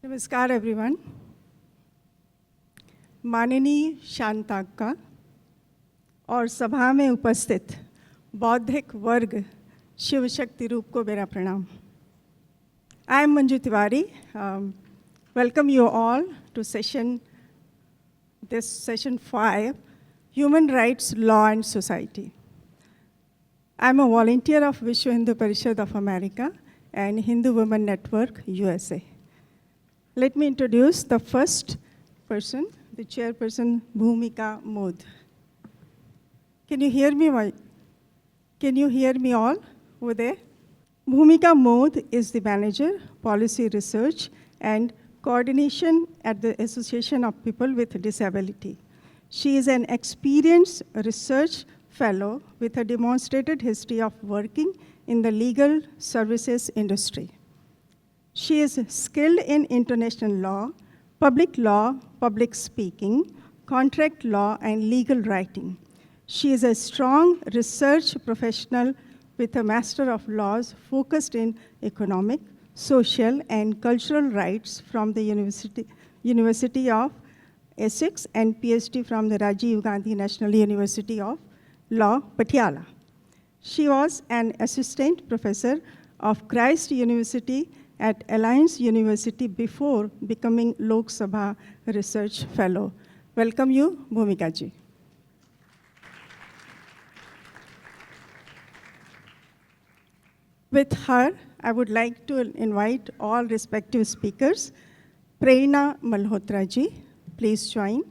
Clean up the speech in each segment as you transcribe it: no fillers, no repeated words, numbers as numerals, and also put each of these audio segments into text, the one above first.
नमस्कार एवरीवन। माननीय शांताक्का और सभा में उपस्थित बौद्धिक वर्ग शिव शक्ति रूप को मेरा प्रणाम। I am Manju Tiwari. Welcome you all to session 5, Human Rights, Law and Society. I am a volunteer of Vishwa Hindu Parishad of America and Hindu Women Network, USA. Let me introduce the first person, the chairperson, Bhumika Modh. Can you hear me? Can you hear me all over there? Bhumika Modh is the manager, policy research, and coordination at the Association of People with Disability. She is an experienced research fellow with a demonstrated history of working in the legal services industry. She is skilled in international law, public speaking, contract law, and legal writing. She is a strong research professional with a Master of Laws focused in economic, social, and cultural rights from the University of Essex and PhD from the Rajiv Gandhi National University of Law, Patiala. She was an assistant professor of Christ University at Alliance University before becoming Lok Sabha Research Fellow. Welcome you, Bhumika ji. With her, I would like to invite all respective speakers. Prerna Malhotra ji, please join.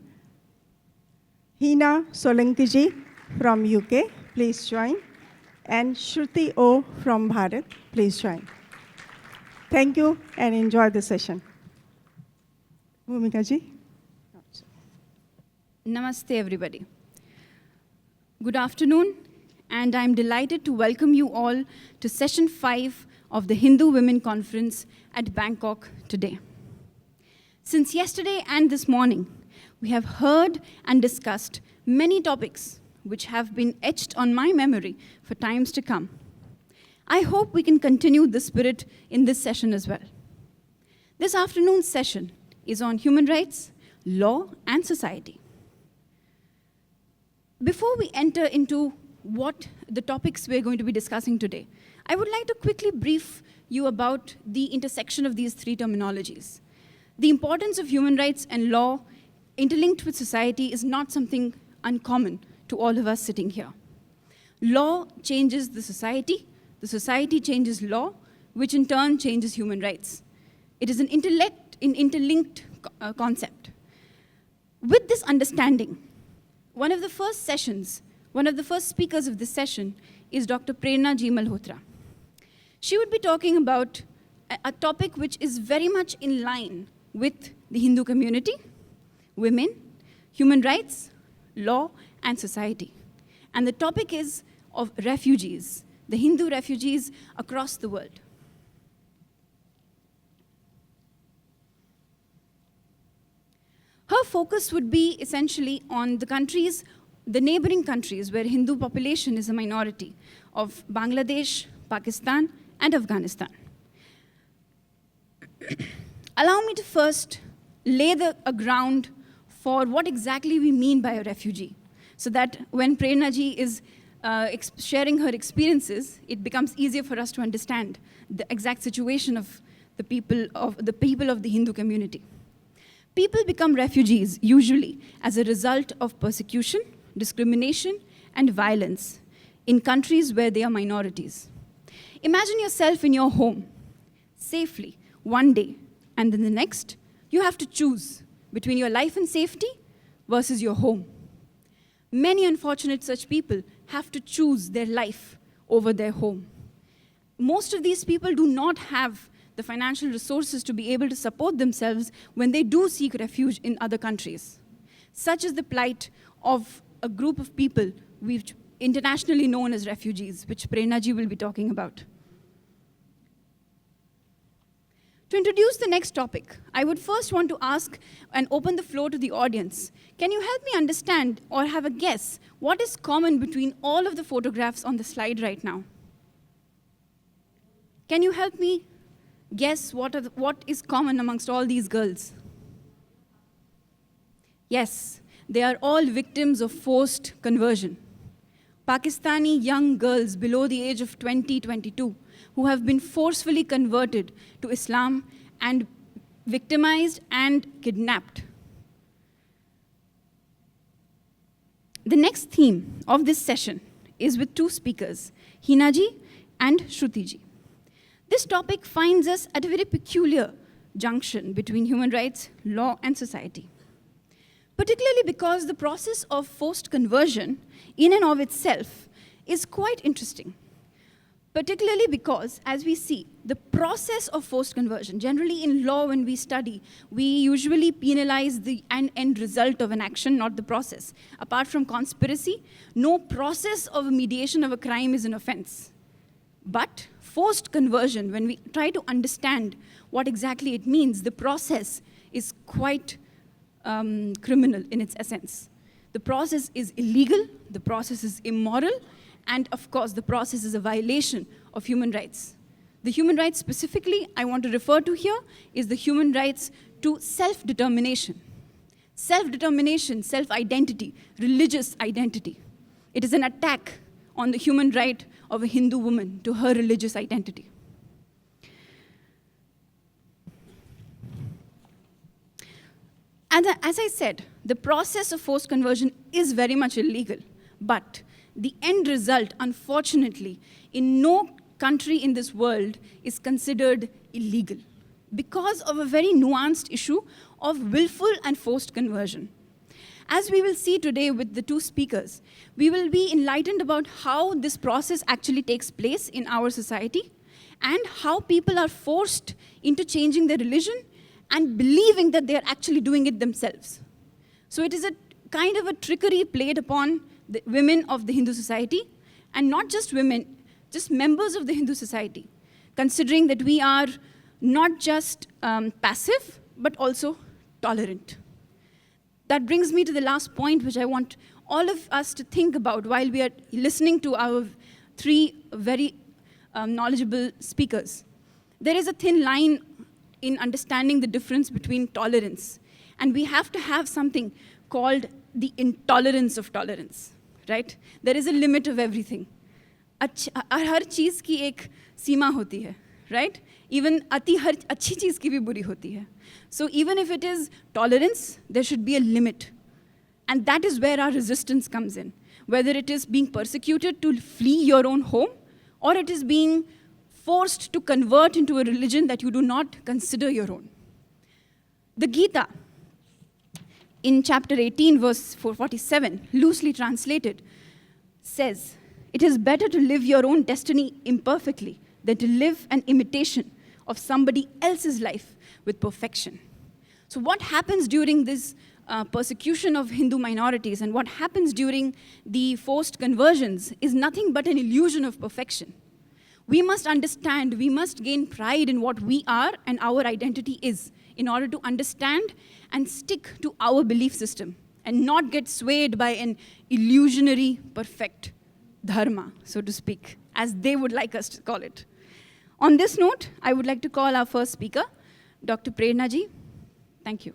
Hina Solanki ji from UK, please join. And Shruti O from Bharat, please join. Thank you and enjoy the session. Bhumika ji. Namaste, everybody. Good afternoon, and I'm delighted to welcome you all to session 5 of the Hindu Women Conference at Bangkok today. Since yesterday and this morning, we have heard and discussed many topics which have been etched on my memory for times to come. I hope we can continue this spirit in this session as well. This afternoon's session is on human rights, law, and society. Before we enter into what the topics we're going to be discussing today, I would like to quickly brief you about the intersection of these three terminologies. The importance of human rights and law interlinked with society is not something uncommon to all of us sitting here. Law changes the society changes law, which in turn changes human rights. It is an interlinked concept. With this understanding, one of the first speakers of this session is Dr. Prerna G. Malhotra. She would be talking about a topic which is very much in line with the Hindu community, women, human rights, law, and society. And the topic is of refugees, the Hindu refugees across the world. Her focus would be essentially on the neighboring countries where Hindu population is a minority of Bangladesh, Pakistan, and Afghanistan. Allow me to first lay a ground for what exactly we mean by a refugee, so that when Prerna ji is sharing her experiences, it becomes easier for us to understand the exact situation of the people of the Hindu community. People become refugees usually as a result of persecution, discrimination, and violence in countries where they are minorities. Imagine yourself in your home, safely, one day, and then the next, you have to choose between your life and safety versus your home. Many unfortunate such people have to choose their life over their home. Most of these people do not have the financial resources to be able to support themselves when they do seek refuge in other countries. Such is the plight of a group of people we've internationally known as refugees, which Prerna ji will be talking about. To introduce the next topic, I would first want to ask and open the floor to the audience. Can you help me understand or have a guess what is common between all of the photographs on the slide right now? Can you help me Guess what is common amongst all these girls? Yes, they are all victims of forced conversion. Pakistani young girls below the age of 20, 22, who have been forcefully converted to Islam and victimized and kidnapped. The next theme of this session is with two speakers, Hina ji and Shruti ji. This topic finds us at a very peculiar junction between human rights, law, and society. Particularly because the process of forced conversion in and of itself is quite interesting. Particularly because, as we see, the process of forced conversion, generally in law when we study, we usually penalize the end result of an action, not the process. Apart from conspiracy, no process of mediation of a crime is an offense. But forced conversion, when we try to understand what exactly it means, the process is quite criminal in its essence. The process is illegal, the process is immoral, and of course, the process is a violation of human rights. The human rights specifically I want to refer to here is the human rights to self-determination. Self-determination, self-identity, religious identity. It is an attack on the human right of a Hindu woman to her religious identity. As I said, the process of forced conversion is very much illegal, but the end result, unfortunately, in no country in this world is considered illegal because of a very nuanced issue of willful and forced conversion. As we will see today with the two speakers, we will be enlightened about how this process actually takes place in our society and how people are forced into changing their religion and believing that they are actually doing it themselves. So it is a kind of a trickery played upon the women of the Hindu society, and not just women, just members of the Hindu society, considering that we are not just passive, but also tolerant. That brings me to the last point, which I want all of us to think about while we are listening to our three very knowledgeable speakers. There is a thin line in understanding the difference between tolerance, and we have to have something called the intolerance of tolerance, right? There is a limit of everything. हर चीज़ की एक सीमा होती है, right? Even अति हर अच्छी चीज़ की भी बुरी होती है. So even if it is tolerance, there should be a limit. And that is where our resistance comes in. Whether it is being persecuted to flee your own home, or it is being forced to convert into a religion that you do not consider your own. The Gita, in chapter 18, verse 447, loosely translated, says, "It is better to live your own destiny imperfectly than to live an imitation of somebody else's life with perfection." So what happens during this persecution of Hindu minorities and what happens during the forced conversions is nothing but an illusion of perfection. We must understand, we must gain pride in what we are and our identity is in order to understand and stick to our belief system and not get swayed by an illusionary perfect dharma, so to speak, as they would like us to call it. On this note, I would like to call our first speaker, Dr. Prerna ji. Thank you.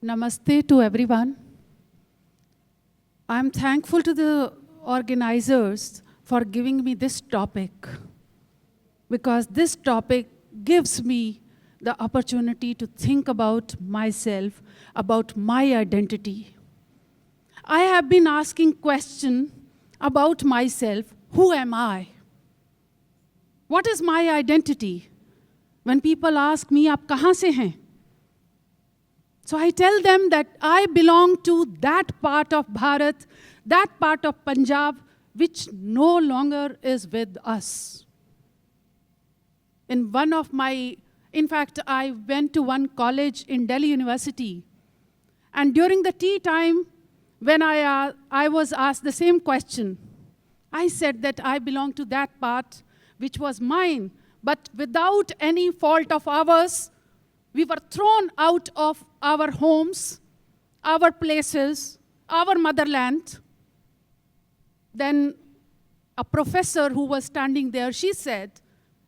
Namaste to everyone. I'm thankful to the organizers for giving me this topic, because this topic gives me the opportunity to think about myself, about my identity. I have been asking questions about myself. Who am I? What is my identity? When people ask me, "Aap kahan se hain?" So I tell them that I belong to that part of Bharat, that part of Punjab, which no longer is with us. In fact, I went to one college in Delhi University, and during the tea time, when I was asked the same question, I said that I belong to that part which was mine, but without any fault of ours, we were thrown out of our homes, our places, our motherland. Then a professor who was standing there, she said,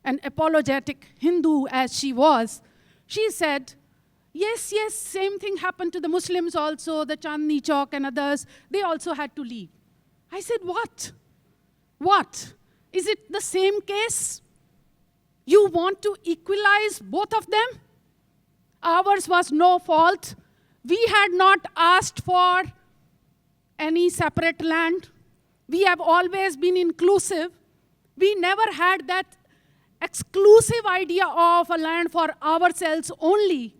an apologetic Hindu as she was, she said, yes, yes, same thing happened to the Muslims also, the Chandni Chowk and others, they also had to leave. I said, what? What? Is it the same case? You want to equalize both of them? Ours was no fault. We had not asked for any separate land. We have always been inclusive. We never had that exclusive idea of a land for ourselves only.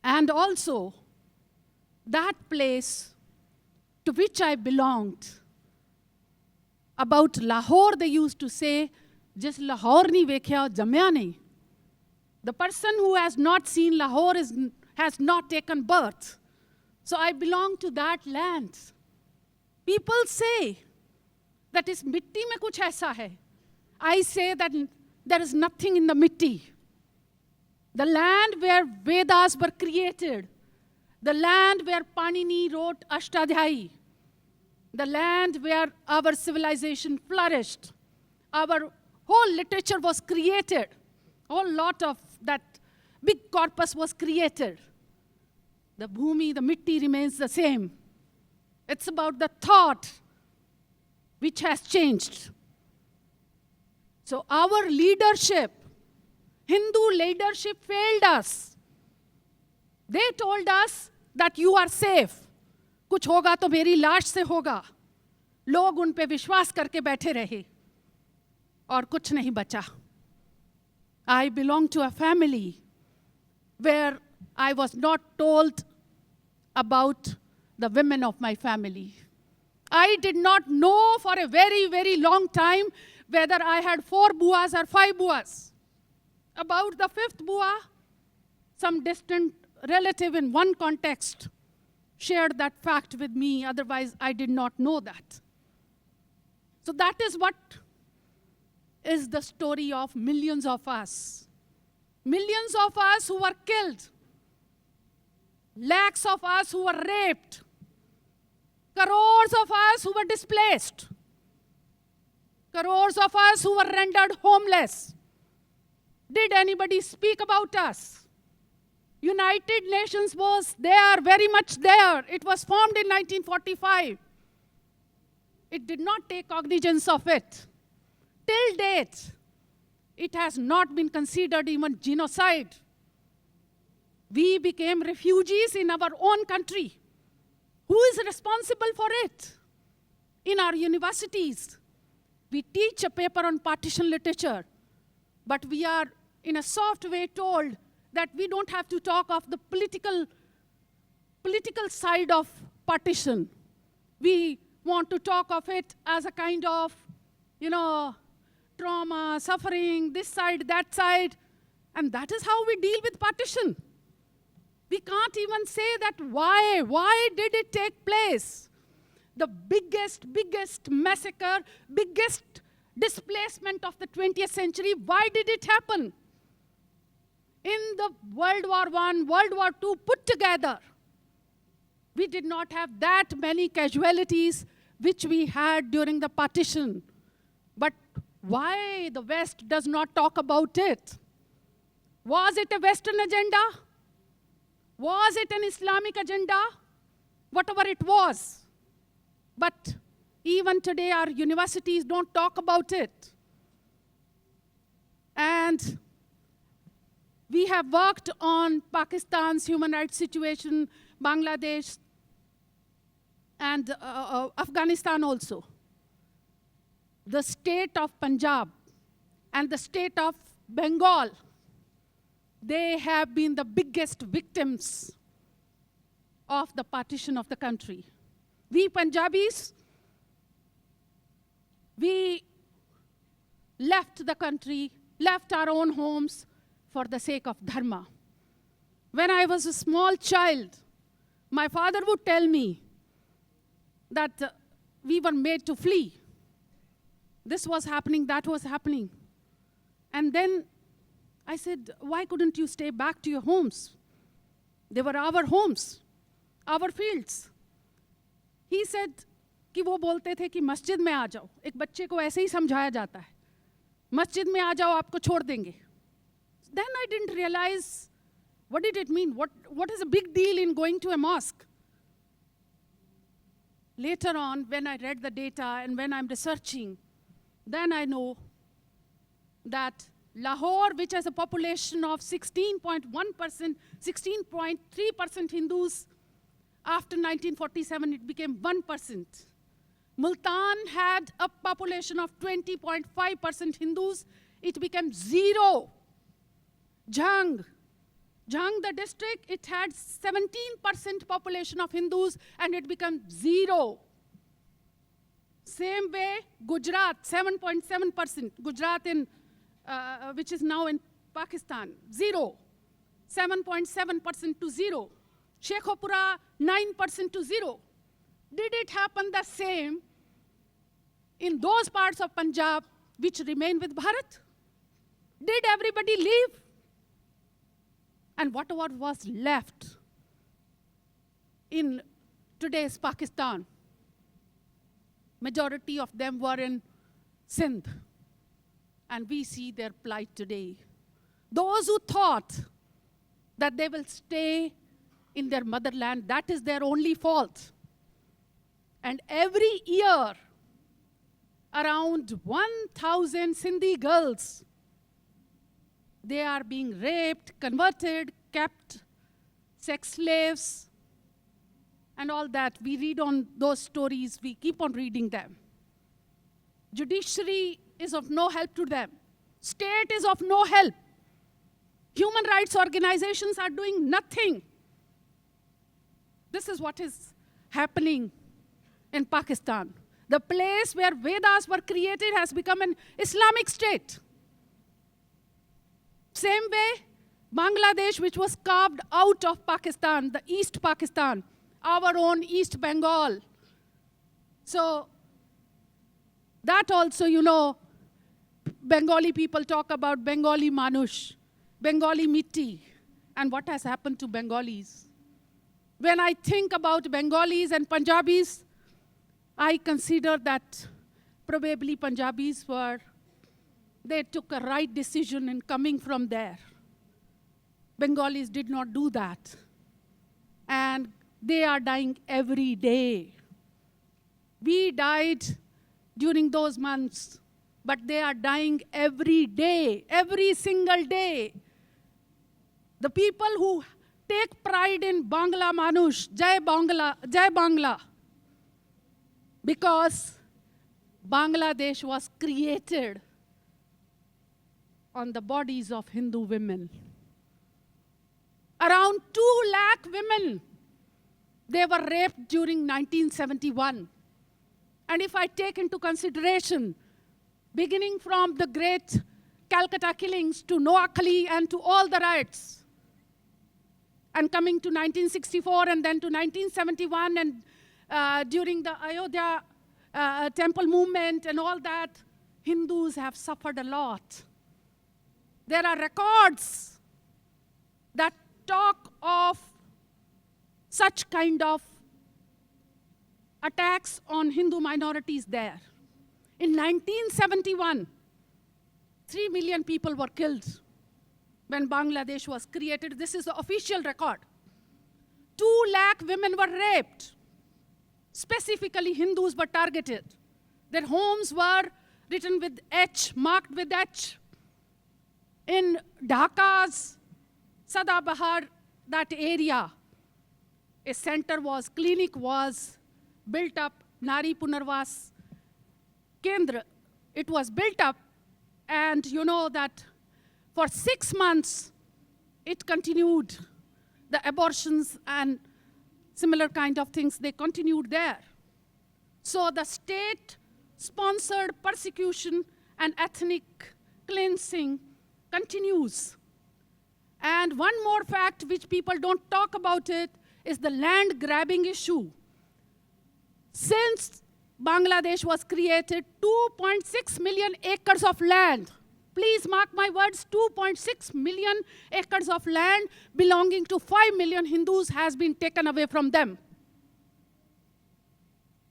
And also, that place to which I belonged. About Lahore, they used to say, Jis Lahore nahi vekhya, jamya nahi. The person who has not seen Lahore has not taken birth. So I belong to that land. People say that is mitti mein kuch aisa hai. I say that there is nothing in the mitti. The land where Vedas were created, the land where Panini wrote Ashtadhyayi, the land where our civilization flourished, our whole literature was created, a whole lot of that big corpus was created. The bhumi, the mitti remains the same. It's about the thought which has changed. So our leadership, Hindu leadership failed us. They told us that you are safe. कुछ होगा तो मेरी लाश से होगा. लोग उन पे विश्वास करके बैठे रहे और कुछ नहीं बचा. I belong to a family where I was not told about the women of my family. I did not know for a very, very long time whether I had 4 buas or 5 buas. About the 5th bua, some distant relative in one context shared that fact with me, otherwise I did not know that. So that is what is the story of millions of us. Millions of us who were killed, lakhs of us who were raped, crores of us who were displaced, crores of us who were rendered homeless. Did anybody speak about us? United Nations was there, very much there. It was formed in 1945. It did not take cognizance of it. Till date, it has not been considered even genocide. We became refugees in our own country. Who is responsible for it? In our universities, we teach a paper on partition literature, but we are in a soft way told that we don't have to talk of the political side of partition. We want to talk of it as a kind of, trauma, suffering, this side, that side, and that is how we deal with partition. We can't even say that why did it take place? The biggest massacre, biggest displacement of the 20th century, why did it happen? In the World War I, World War II put together, we did not have that many casualties which we had during the partition. But why the West does not talk about it? Was it a Western agenda? Was it an Islamic agenda? Whatever it was. But even today, our universities don't talk about it. And we have worked on Pakistan's human rights situation, Bangladesh, and Afghanistan also. The state of Punjab and the state of Bengal, they have been the biggest victims of the partition of the country. We Punjabis, we left the country, left our own homes for the sake of dharma. When I was a small child, my father would tell me that we were made to flee. This was happening, that was happening. And then I said, why couldn't you stay back to your homes? They were our homes, our fields. He said कि वो बोलते थे कि मस्जिद में आ जाओ. एक बच्चे को ऐसे ही समझाया जाता है. मस्जिद में आ जाओ, आपको छोड़ देंगे. Then I didn't realize what did it mean? What is a big deal in going to a mosque? Later on, when I read the data and when I'm researching, then I know that Lahore, which has a population of 16.1%, 16.3% Hindus, after 1947 it became 1%. Multan had a population of 20.5% Hindus, it became 0. Jhang, the district, it had 17% population of Hindus and it became 0. Same way, Gujarat, 7.7%. Gujarat which is now in Pakistan, 0. 7.7% to 0. Shekhopura, 9% to 0. Did it happen the same in those parts of Punjab which remain with Bharat? Did everybody leave? And whatever was left in today's Pakistan, majority of them were in Sindh. And we see their plight today. Those who thought that they will stay in their motherland, that is their only fault. And every year, around 1,000 Sindhi girls, they are being raped, converted, kept, sex slaves, and all that. We read on those stories, we keep on reading them. Judiciary is of no help to them. State is of no help. Human rights organizations are doing nothing. This is what is happening in Pakistan. The place where Vedas were created has become an Islamic state. Same way, Bangladesh, which was carved out of Pakistan, the East Pakistan, our own East Bengal. So that also, you know, Bengali people talk about Bengali Manush, Bengali Mitti, and what has happened to Bengalis. When I think about Bengalis and Punjabis, I consider that probably Punjabis they took a right decision in coming from there. Bengalis did not do that. And they are dying every day. We died during those months, but they are dying every day, every single day. The people who take pride in Bangla Manush, Jai Bangla, because Bangladesh was created on the bodies of Hindu women. Around 2 lakh women, they were raped during 1971. And if I take into consideration, beginning from the great Calcutta killings to Noakhali and to all the riots, and coming to 1964 and then to 1971 and during the Ayodhya temple movement and all that, Hindus have suffered a lot. There are records that talk of such kind of attacks on Hindu minorities there. In 1971, 3 million people were killed when Bangladesh was created. This is the official record. 2 lakh women were raped. Specifically, Hindus were targeted. Their homes were written with H, marked with H. In Dhaka's Sadabahar, that area, a center was, clinic was built up, Nari Punarvas Kendra. It was built up, and you know that for 6 months, it continued. The abortions and similar kind of things, they continued there. So the state-sponsored persecution and ethnic cleansing continues. And one more fact which people don't talk about it is the land grabbing issue. Since Bangladesh was created, 2.6 million acres of land Please mark my words, 2.6 million acres of land belonging to 5 million Hindus has been taken away from them.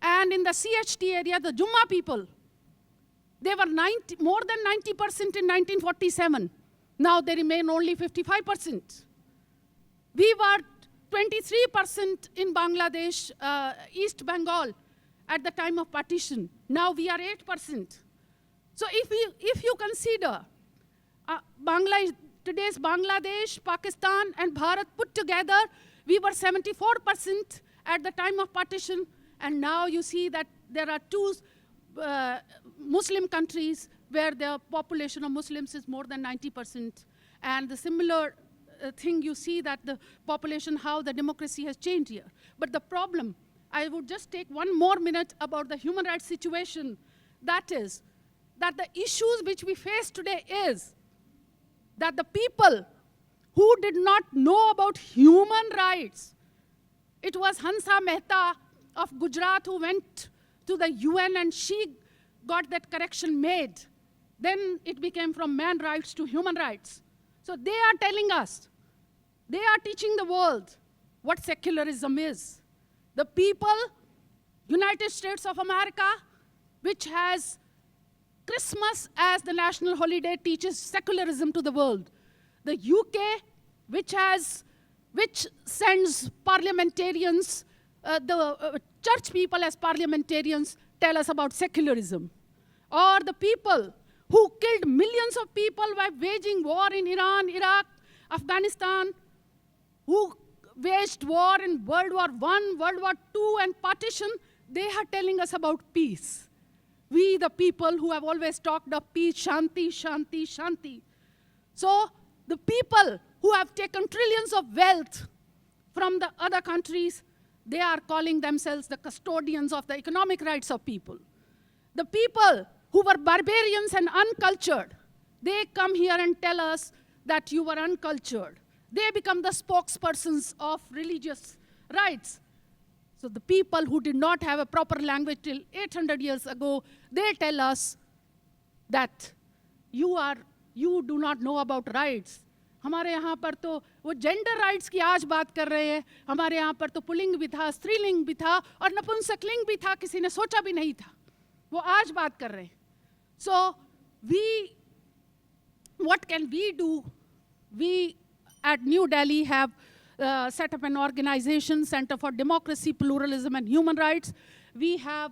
And in the CHT area, the Jumma people, they were more than 90% in 1947. Now they remain only 55%. We were 23% in Bangladesh, East Bengal, at the time of partition. Now we are 8%. So if you consider today's Bangladesh, Pakistan, and Bharat put together, we were 74% at the time of partition, and now you see that there are two Muslim countries where the population of Muslims is more than 90%. And the similar thing you see that the population, how the democracy has changed here. But the problem, I would just take one more minute about the human rights situation. That is, that the issues which we face today is that the people who did not know about human rights, it was Hansa Mehta of Gujarat who went to the UN and she got that correction made. Then it became from man rights to human rights. So they are telling us, they are teaching the world what secularism is. The people, United States of America, which has Christmas as the national holiday, teaches secularism to the world. The UK, which sends parliamentarians, the church people as parliamentarians, tell us about secularism. Or the people who killed millions of people by waging war in Iran, Iraq, Afghanistan, who waged war in World War I, World War II, and partition, they are telling us about peace. We, the people who have always talked of peace, shanti, shanti, shanti. So the people who have taken trillions of wealth from the other countries, they are calling themselves the custodians of the economic rights of people. The people who were barbarians and uncultured, they come here and tell us that you were uncultured. They become the spokespersons of religious rights. So the people who did not have a proper language till 800 years ago, they tell us that you do not know about rights. हमारे यहाँ पर तो वो gender rights की आज बात कर रहे हैं. हमारे यहाँ पर तो पुल्लिंग भी था, स्त्रीलिंग भी था और नपुंसकलिंग भी था, किसी ने सोचा भी नहीं था. वो आज बात कर रहे हैं. So what can we do? We at New Delhi have set up an organization, Center for Democracy, Pluralism, and Human Rights. We have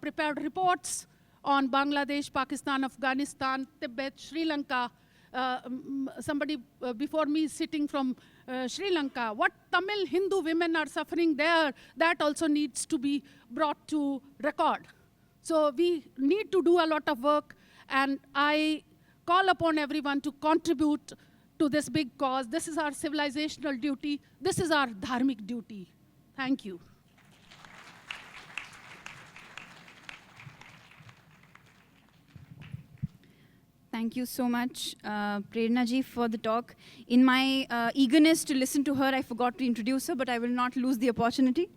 prepared reports on Bangladesh, Pakistan, Afghanistan, Tibet, Sri Lanka. Somebody before me is sitting from Sri Lanka. What Tamil Hindu women are suffering there, that also needs to be brought to record. So we need to do a lot of work, and I call upon everyone to contribute to this big cause. This is our civilizational duty. This is our dharmic duty. Thank you. Thank you so much, Prerna ji, for the talk. In my eagerness to listen to her, I forgot to introduce her, but I will not lose the opportunity.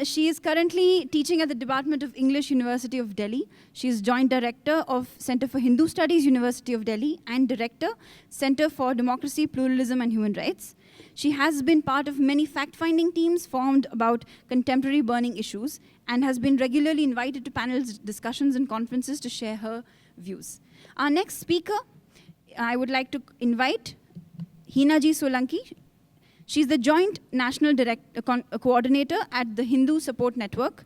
She is currently teaching at the Department of English, University of Delhi. She is Joint Director of Center for Hindu Studies, University of Delhi, and Director, Center for Democracy, Pluralism, and Human Rights. She has been part of many fact-finding teams formed about contemporary burning issues and has been regularly invited to panels, discussions, and conferences to share her views. Our next speaker, I would like to invite Heenaji Solanki. She's the Joint National Coordinator at the Hindu Support Network.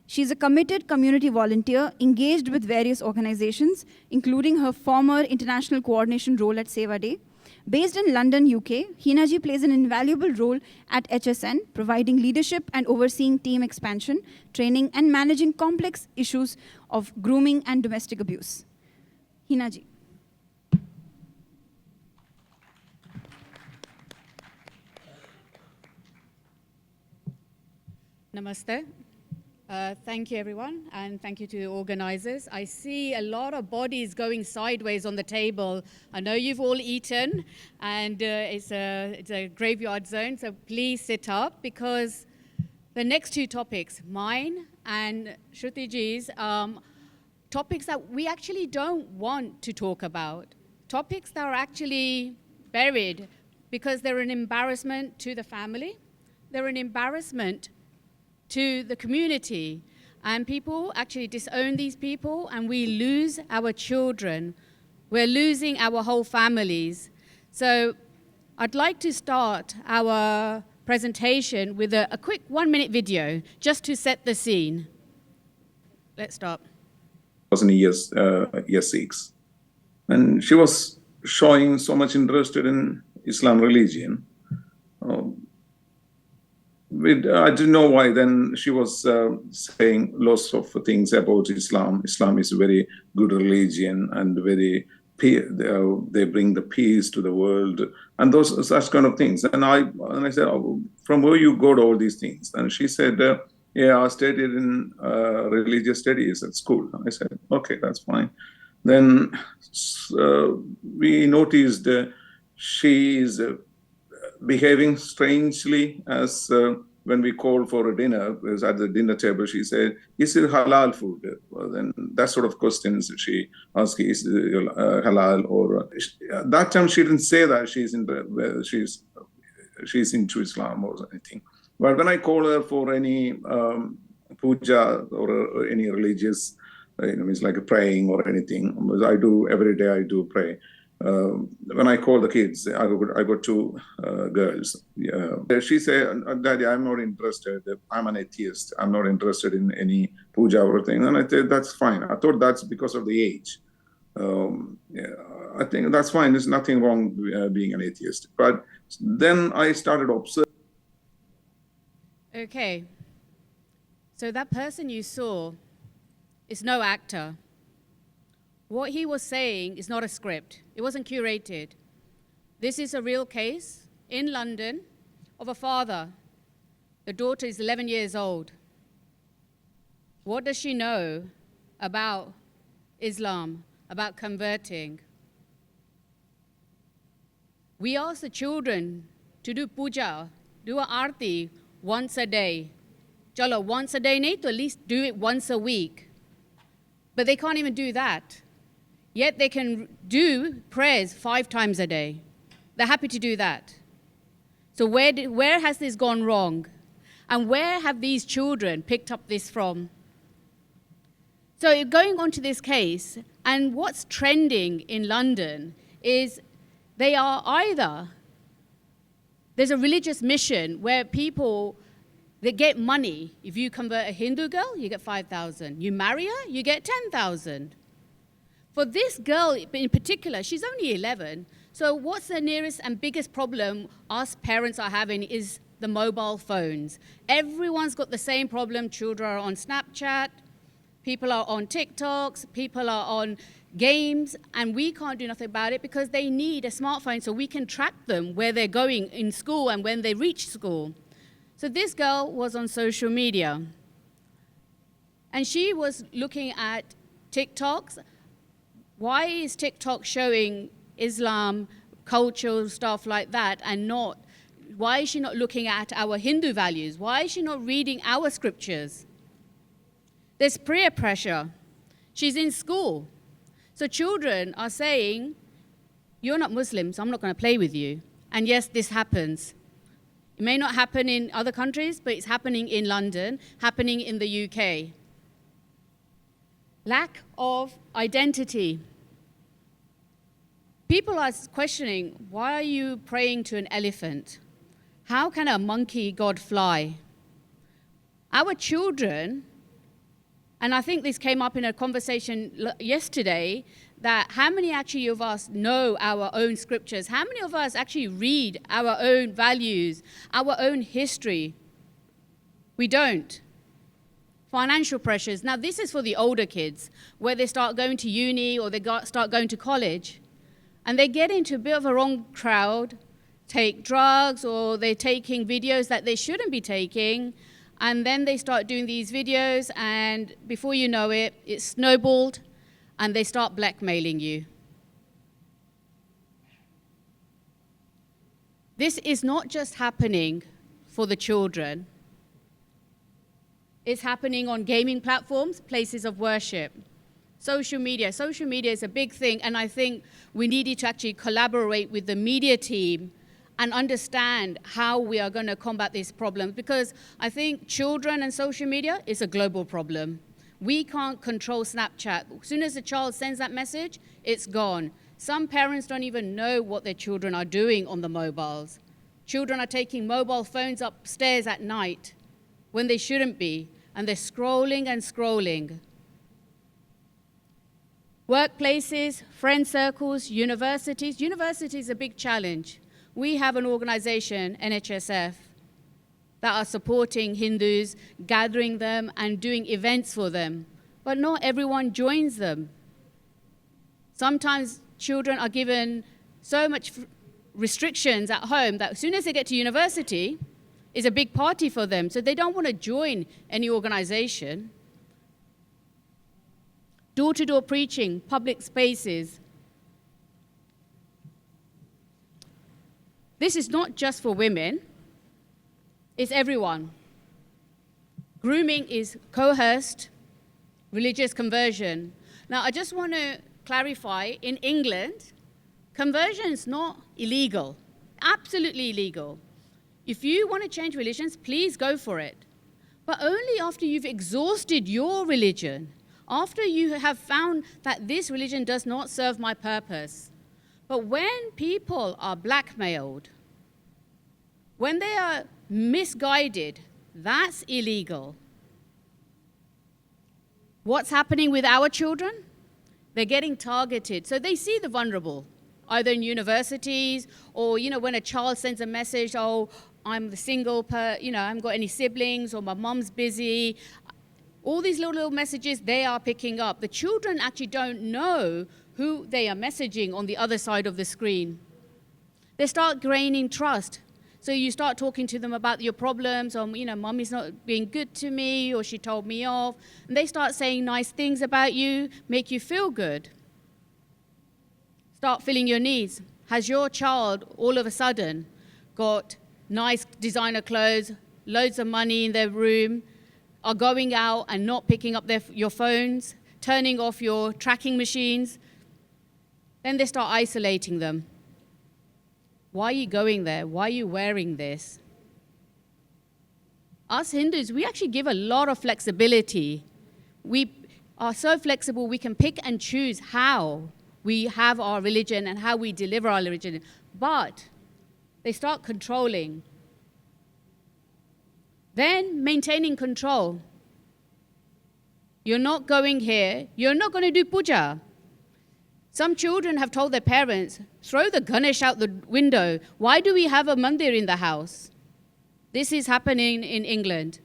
She's a committed community volunteer engaged with various organizations, including her former international coordination role at Seva Day. Based in London, UK, Heenaji plays an invaluable role at HSN, providing leadership and overseeing team expansion, training, and managing complex issues of grooming and domestic abuse. Heenaji. Namaste. Thank you, everyone, and thank you to the organizers. I see a lot of bodies going sideways on the table. I know you've all eaten, and it's a graveyard zone, so please sit up, because the next two topics, mine and Shruti ji's, topics that we actually don't want to talk about, topics that are actually buried because they're an embarrassment to the family, they're an embarrassment to the community, and people actually disown these people, and we lose our children. We're losing our whole families. So I'd like to start our presentation with a quick 1-minute video just to set the scene. Let's start. Was in year 6, and she was showing so much interest in Islam religion. I didn't know why. Then she was saying lots of things about Islam. Islam is a very good religion and very they bring the peace to the world and those such kind of things. And I said, oh, from where you got all these things? And she said, yeah, I studied in religious studies at school. I said, okay, that's fine. Then we noticed she is behaving strangely as when we called for a dinner, because at the dinner table, she said, is it halal food? Well, then that sort of questions she asked, is it halal? Or that time she didn't say that she's into Islam or anything. But when I call her for any puja or any religious, it's like a praying or anything, I do every day. I do pray. When I call the kids, I got 2 girls. She said, Daddy, I'm not interested. I'm an atheist. I'm not interested in any puja or thing. And I said, that's fine. I thought that's because of the age. I think that's fine. There's nothing wrong being an atheist. But then I started observing. Okay. So that person you saw is no actor. What he was saying is not a script. It wasn't curated. This is a real case in London of a father. The daughter is 11 years old. What does she know about Islam, about converting? We ask the children to do puja, do an aarti once a day. Chalo, once a day nahi, to at least do it once a week. But they can't even do that. Yet they can do prayers 5 times a day. They're happy to do that. So where has this gone wrong? And where have these children picked up this from? So going on to this case, and what's trending in London is they are either, there's a religious mission where people, they get money. If you convert a Hindu girl, you get 5,000. You marry her, you get 10,000. For this girl in particular, she's only 11, so what's the nearest and biggest problem us parents are having is the mobile phones. Everyone's got the same problem. Children are on Snapchat, people are on TikToks, people are on games, and we can't do nothing about it because they need a smartphone so we can track them where they're going in school and when they reach school. So this girl was on social media, and she was looking at TikToks. Why is TikTok showing Islam, cultural stuff like that, and not, why is she not looking at our Hindu values? Why is she not reading our scriptures? There's peer pressure. She's in school. So children are saying, you're not Muslim, so I'm not going to play with you. And yes, this happens. It may not happen in other countries, but it's happening in London, happening in the UK. Lack of identity. People are questioning, why are you praying to an elephant? How can a monkey god fly? Our children, and I think this came up in a conversation yesterday, that how many actually of us know our own scriptures? How many of us actually read our own values, our own history? We don't. Financial pressures. Now, this is for the older kids, where they start going to uni or they start going to college, and they get into a bit of a wrong crowd, take drugs, or they're taking videos that they shouldn't be taking, and then they start doing these videos, and before you know it, it's snowballed, and they start blackmailing you. This is not just happening for the children. It's happening on gaming platforms, places of worship. Social media. Social media is a big thing, and I think we needed to actually collaborate with the media team and understand how we are going to combat these problems, because I think children and social media is a global problem. We can't control Snapchat. As soon as a child sends that message, it's gone. Some parents don't even know what their children are doing on the mobiles. Children are taking mobile phones upstairs at night when they shouldn't be, and they're scrolling and scrolling. Workplaces, friend circles, universities. University is a big challenge. We have an organization, NHSF, that are supporting Hindus, gathering them and doing events for them. But not everyone joins them. Sometimes children are given so much restrictions at home that as soon as they get to university, it's a big party for them. So they don't want to join any organization. Door-to-door preaching, public spaces. This is not just for women, it's everyone. Grooming is coerced religious conversion. Now, I just want to clarify, in England, conversion is not illegal, absolutely illegal. If you want to change religions, please go for it. But only after you've exhausted your religion, after you have found that this religion does not serve my purpose. But when people are blackmailed, when they are misguided, that's illegal. What's happening with our children? They're getting targeted. So they see the vulnerable, either in universities or, when a child sends a message, oh, I'm the single, I haven't got any siblings, or my mom's busy. All these little messages they are picking up. The children actually don't know who they are messaging on the other side of the screen. They start gaining trust. So you start talking to them about your problems, or, mommy's not being good to me, or she told me off. And they start saying nice things about you, make you feel good. Start filling your needs. Has your child all of a sudden got nice designer clothes, loads of money in their room, are going out and not picking up your phones, turning off your tracking machines? Then they start isolating them. Why are you going there? Why are you wearing this? Us Hindus, we actually give a lot of flexibility. We are so flexible, we can pick and choose how we have our religion and how we deliver our religion. But they start controlling. Then maintaining control. You're not going here. You're not going to do puja. Some children have told their parents, throw the Ganesh out the window. Why do we have a mandir in the house? This is happening in England.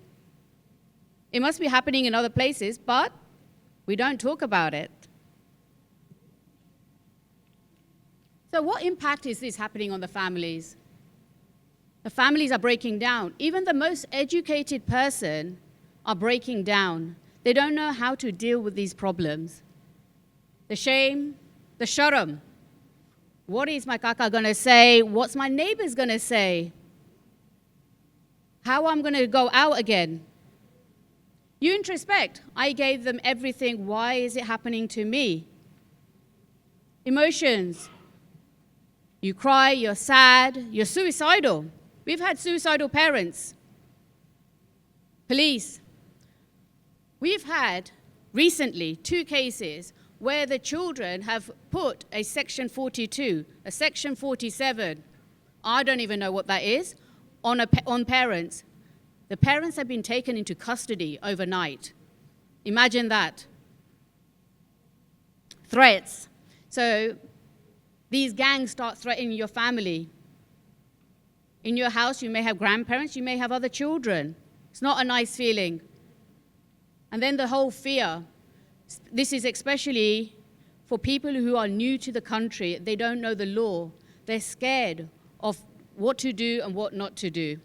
It must be happening in other places, but we don't talk about it. So what impact is this happening on the families? The families are breaking down. Even the most educated person are breaking down. They don't know how to deal with these problems. The shame, the sharam. What is my kaka going to say? What's my neighbor's going to say? How I'm going to go out again? You introspect. I gave them everything. Why is it happening to me? Emotions. You cry, you're sad, you're suicidal. We've had suicidal parents. Police. We've had recently 2 cases where the children have put a Section 42, a Section 47, I don't even know what that is, on parents. The parents have been taken into custody overnight. Imagine that. Threats. So these gangs start threatening your family. In your house, you may have grandparents, you may have other children. It's not a nice feeling. And then the whole fear. This is especially for people who are new to the country. They don't know the law. They're scared of what to do and what not to do.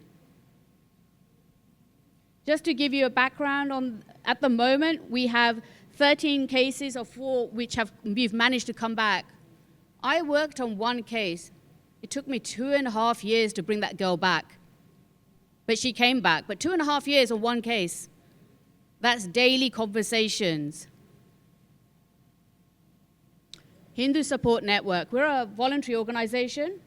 Just to give you a background at the moment, we have 13 cases of 4 which we've managed to come back. I worked on 1 case. It took me 2.5 years to bring that girl back. But she came back. But 2.5 years on 1 case. That's daily conversations. Hindu Support Network. We're a voluntary organization.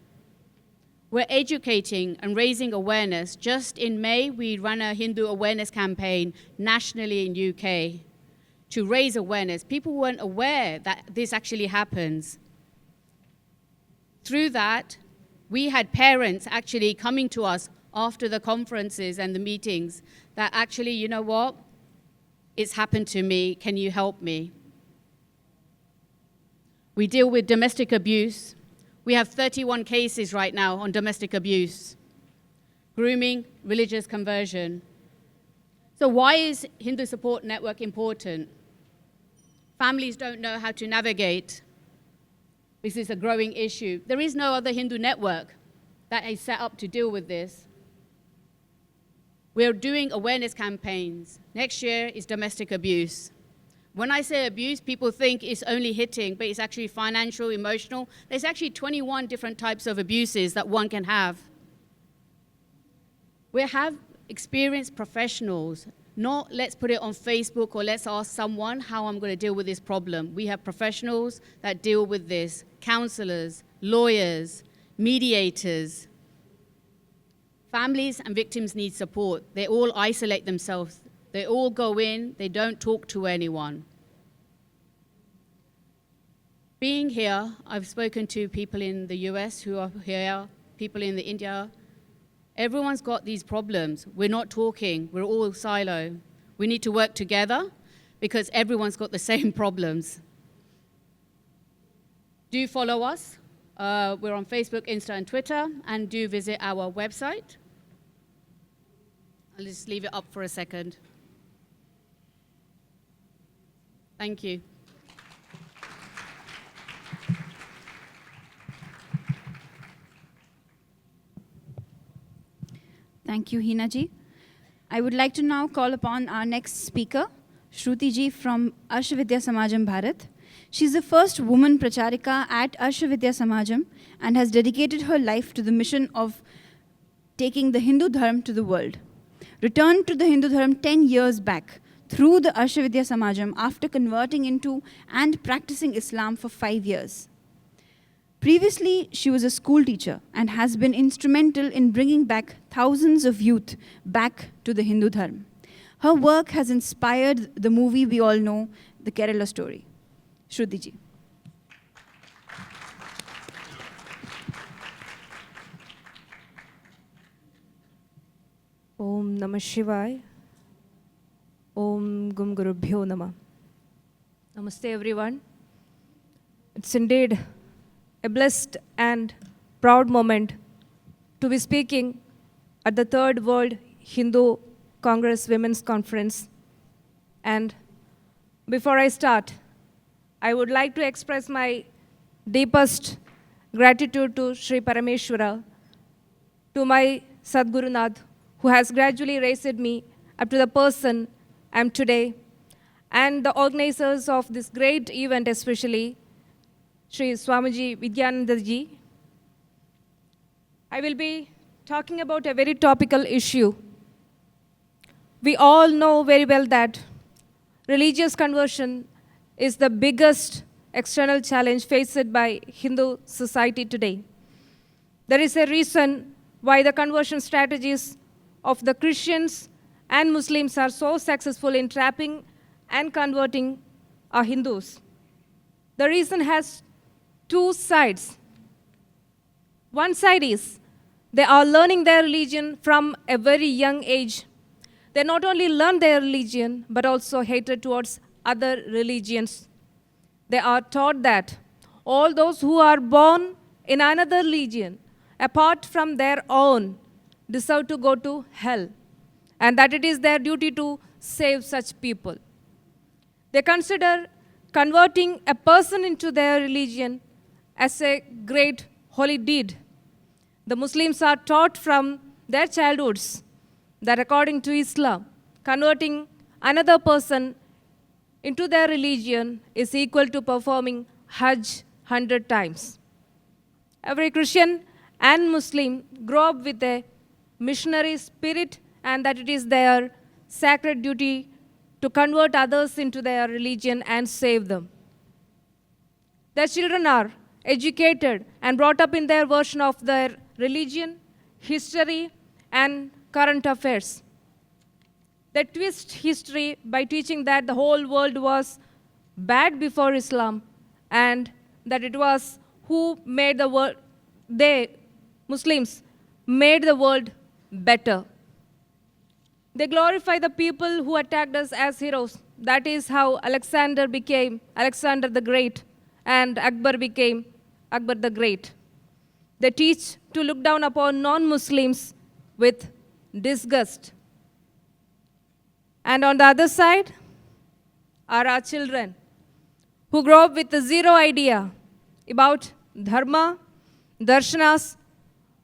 We're educating and raising awareness. Just in May, we ran a Hindu awareness campaign nationally in UK to raise awareness. People weren't aware that this actually happens. Through that, we had parents actually coming to us after the conferences and the meetings that actually, you know what, it's happened to me, can you help me? We deal with domestic abuse. We have 31 cases right now on domestic abuse, grooming, religious conversion. So why is Hindu Support Network important? Families don't know how to navigate. This is a growing issue. There is no other Hindu network that is set up to deal with this. We're doing awareness campaigns. Next year is domestic abuse. When I say abuse, people think it's only hitting, but it's actually financial, emotional. There's actually 21 different types of abuses that one can have. We have experienced professionals, not let's put it on Facebook or let's ask someone how I'm going to deal with this problem. We have professionals that deal with this, counselors, lawyers, mediators. Families and victims need support. They all isolate themselves. They all go in, they don't talk to anyone. Being here, I've spoken to people in the US who are here, people in India. Everyone's got these problems. We're not talking, we're all silo. We need to work together because everyone's got the same problems. Do follow us. We're on Facebook, Insta, and Twitter, and do visit our website. I'll just leave it up for a second. Thank you. Thank you, Hina ji. I would like to now call upon our next speaker, Shruti ji from Arshavidya Samajam Bharat. She's the first woman pracharika at Arshavidya Samajam and has dedicated her life to the mission of taking the Hindu Dharma to the world. Returned to the Hindu Dharma 10 years back through the Arshavidya Samajam after converting into and practicing Islam for 5 years. Previously, she was a school teacher and has been instrumental in bringing back thousands of youth back to the Hindu Dharma. Her work has inspired the movie we all know, The Kerala Story. Shruti ji. Om Namah Shivaya. Om Gum Gurubhyo Namah. Namaste everyone. It's indeed a blessed and proud moment to be speaking at the Third World Hindu Congress Women's Conference. And before I start, I would like to express my deepest gratitude to Sri Parameshwara, to my Sadguru Nath, who has gradually raised me up to the person I am today, and the organizers of this great event, especially Sri Swamiji Vidyananda ji. I will be talking about a very topical issue. We all know very well that religious conversion is the biggest external challenge faced by Hindu society today. There is a reason why the conversion strategies of the Christians and Muslims are so successful in trapping and converting our Hindus. The reason has two sides. One side is they are learning their religion from a very young age. They not only learn their religion, but also hatred towards other religions. They are taught that all those who are born in another religion, apart from their own, deserve to go to hell, and that it is their duty to save such people. They consider converting a person into their religion as a great holy deed. The Muslims are taught from their childhoods that according to Islam, converting another person into their religion is equal to performing Hajj 100 times. Every Christian and Muslim grow up with a missionary spirit, and that it is their sacred duty to convert others into their religion and save them. Their children are educated and brought up in their version of their religion, history, and current affairs. They twist history by teaching that the whole world was bad before Islam and that it was who made the world, they, Muslims, made the world better. They glorify the people who attacked us as heroes. That is how Alexander became Alexander the Great and Akbar became Akbar the Great. They teach to look down upon non-Muslims with disgust. And on the other side are our children who grow up with zero idea about dharma, darshanas,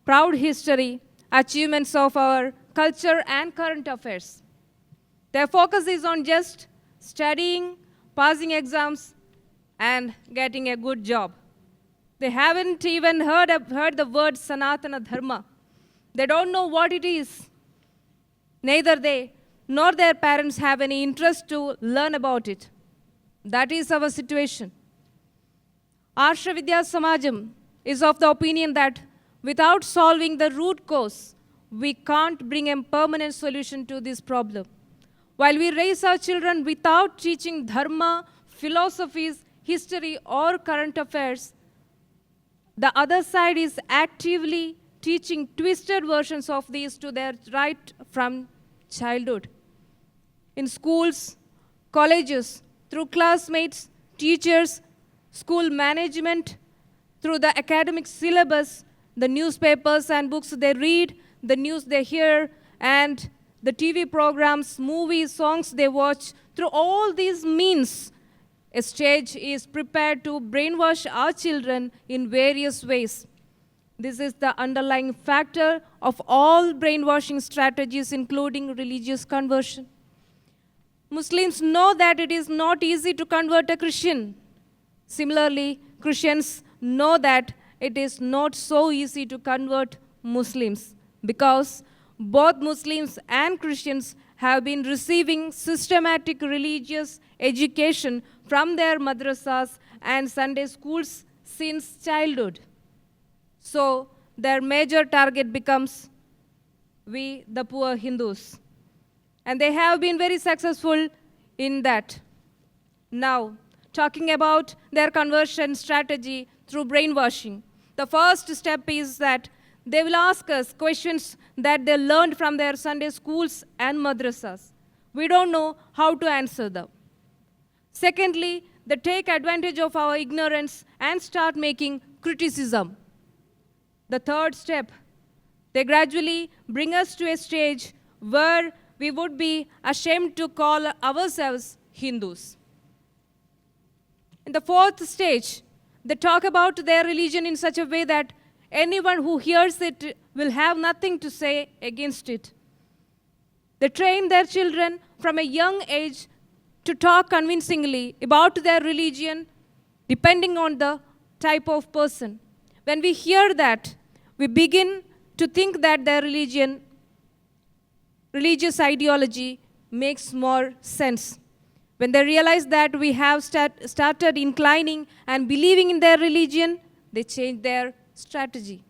proud history, achievements of our culture and current affairs. Their focus is on just studying, passing exams, and getting a good job. They haven't even heard the word Sanatana Dharma. They don't know what it is. Neither they nor their parents have any interest to learn about it. That is our situation. Arsha Vidya Samajam is of the opinion that without solving the root cause, we can't bring a permanent solution to this problem. While we raise our children without teaching dharma, philosophies, history, or current affairs, the other side is actively teaching twisted versions of these to their right from childhood. In schools, colleges, through classmates, teachers, school management, through the academic syllabus, the newspapers and books they read, the news they hear, and the TV programs, movies, songs they watch, through all these means, a stage is prepared to brainwash our children in various ways. This is the underlying factor of all brainwashing strategies, including religious conversion. Muslims know that it is not easy to convert a Christian. Similarly, Christians know that it is not so easy to convert Muslims because both Muslims and Christians have been receiving systematic religious education from their madrasas and Sunday schools since childhood. So their major target becomes we, the poor Hindus. And they have been very successful in that. Now, talking about their conversion strategy through brainwashing, the first step is that they will ask us questions that they learned from their Sunday schools and madrasas. We don't know how to answer them. Secondly, they take advantage of our ignorance and start making criticism. The third step, they gradually bring us to a stage where we would be ashamed to call ourselves Hindus. In the fourth stage, they talk about their religion in such a way that anyone who hears it will have nothing to say against it. They train their children from a young age to talk convincingly about their religion, depending on the type of person. When we hear that, we begin to think that their religious ideology makes more sense. When they realize that we have started inclining and believing in their religion, they change their strategy.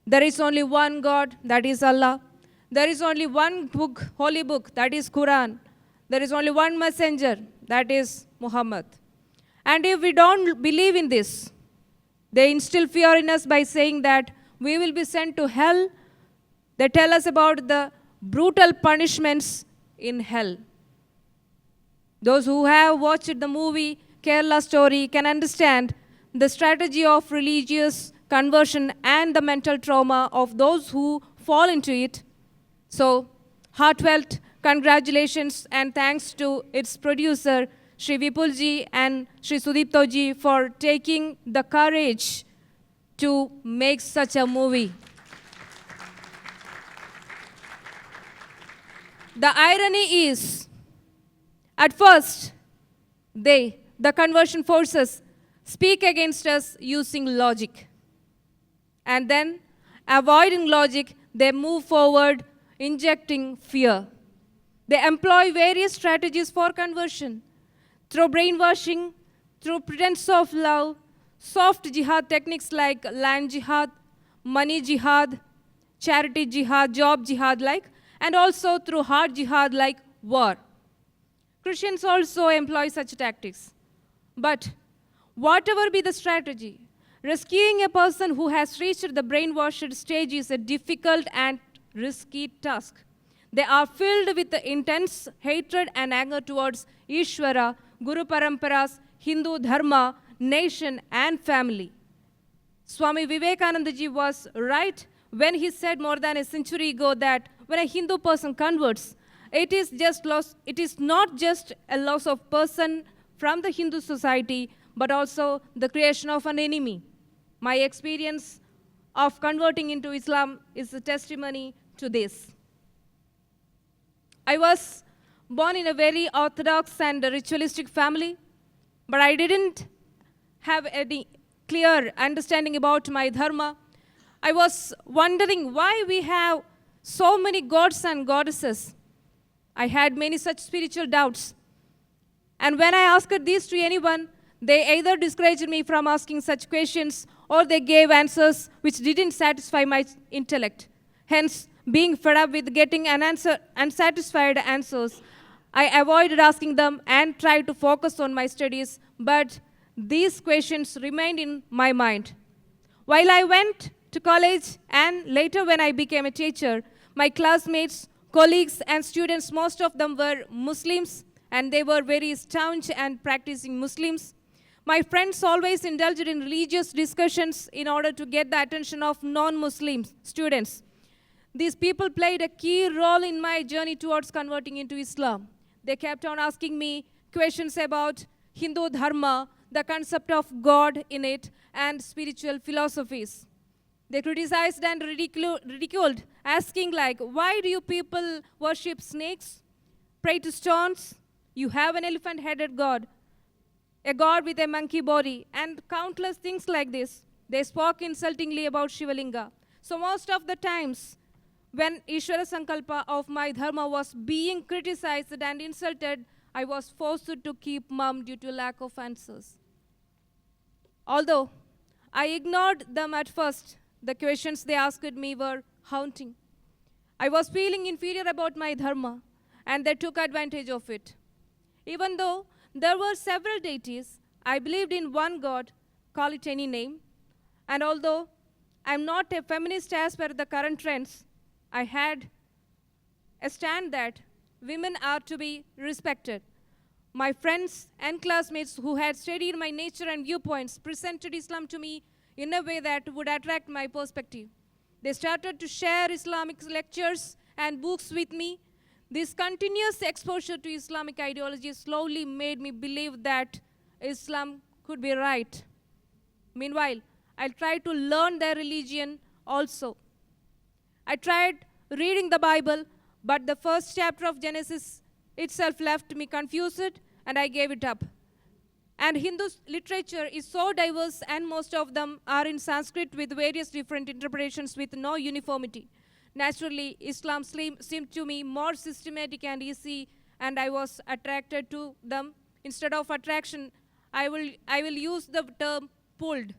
There is only one God, that is Allah. There is only one book, holy book, that is Quran. There is only one messenger, that is Muhammad. And if we don't believe in this, they instill fear in us by saying that we will be sent to hell. They tell us about the brutal punishments in hell. Those who have watched the movie Kerala Story can understand the strategy of religious conversion and the mental trauma of those who fall into it. So, heartfelt congratulations and thanks to its producer, Shri Vipulji and Shri Sudiptoji for taking the courage to make such a movie. The irony is, at first, the conversion forces, speak against us using logic. And then, avoiding logic, they move forward, injecting fear. They employ various strategies for conversion, through brainwashing, through pretense of love, soft jihad techniques like land jihad, money jihad, charity jihad, job jihad and also through hard jihad like war. Christians also employ such tactics. But whatever be the strategy, rescuing a person who has reached the brainwashed stage is a difficult and risky task. They are filled with intense hatred and anger towards Ishvara, Guru Paramparas, Hindu Dharma, nation, and family. Swami Vivekananda ji was right when he said more than a century ago that when a Hindu person converts, it is not just a loss of person from the Hindu society, but also the creation of an enemy. My experience of converting into Islam is a testimony to this. I was born in a very orthodox and ritualistic family, but I didn't have any clear understanding about my dharma. I was wondering why we have so many gods and goddesses. I had many such spiritual doubts. And when I asked these to anyone, they either discouraged me from asking such questions or they gave answers which didn't satisfy my intellect. Hence, being fed up with getting unsatisfied answers, I avoided asking them and tried to focus on my studies, but these questions remained in my mind. While I went to college and later when I became a teacher, my classmates, colleagues, and students, most of them were Muslims, and they were very staunch and practicing Muslims. My friends always indulged in religious discussions in order to get the attention of non-Muslim students. These people played a key role in my journey towards converting into Islam. They kept on asking me questions about Hindu Dharma, the concept of God in it, and spiritual philosophies. They criticized and ridiculed, asking like, why do you people worship snakes, pray to stones? You have an elephant-headed God, a God with a monkey body, and countless things like this. They spoke insultingly about Shivalinga. So most of the times, when Ishvara Sankalpa of my dharma was being criticized and insulted, I was forced to keep mum due to lack of answers. Although I ignored them at first, the questions they asked me were haunting. I was feeling inferior about my dharma, and they took advantage of it. Even though there were several deities, I believed in one God, call it any name. And although I'm not a feminist as per the current trends, I had a stand that women are to be respected. My friends and classmates who had studied my nature and viewpoints presented Islam to me in a way that would attract my perspective. They started to share Islamic lectures and books with me. This continuous exposure to Islamic ideology slowly made me believe that Islam could be right. Meanwhile, I tried to learn their religion also. I tried reading the Bible, but the first chapter of Genesis itself left me confused, and I gave it up. And Hindu literature is so diverse, and most of them are in Sanskrit with various different interpretations with no uniformity. Naturally, Islam seemed to me more systematic and easy, and I was attracted to them. Instead of attraction, I will use the term pulled.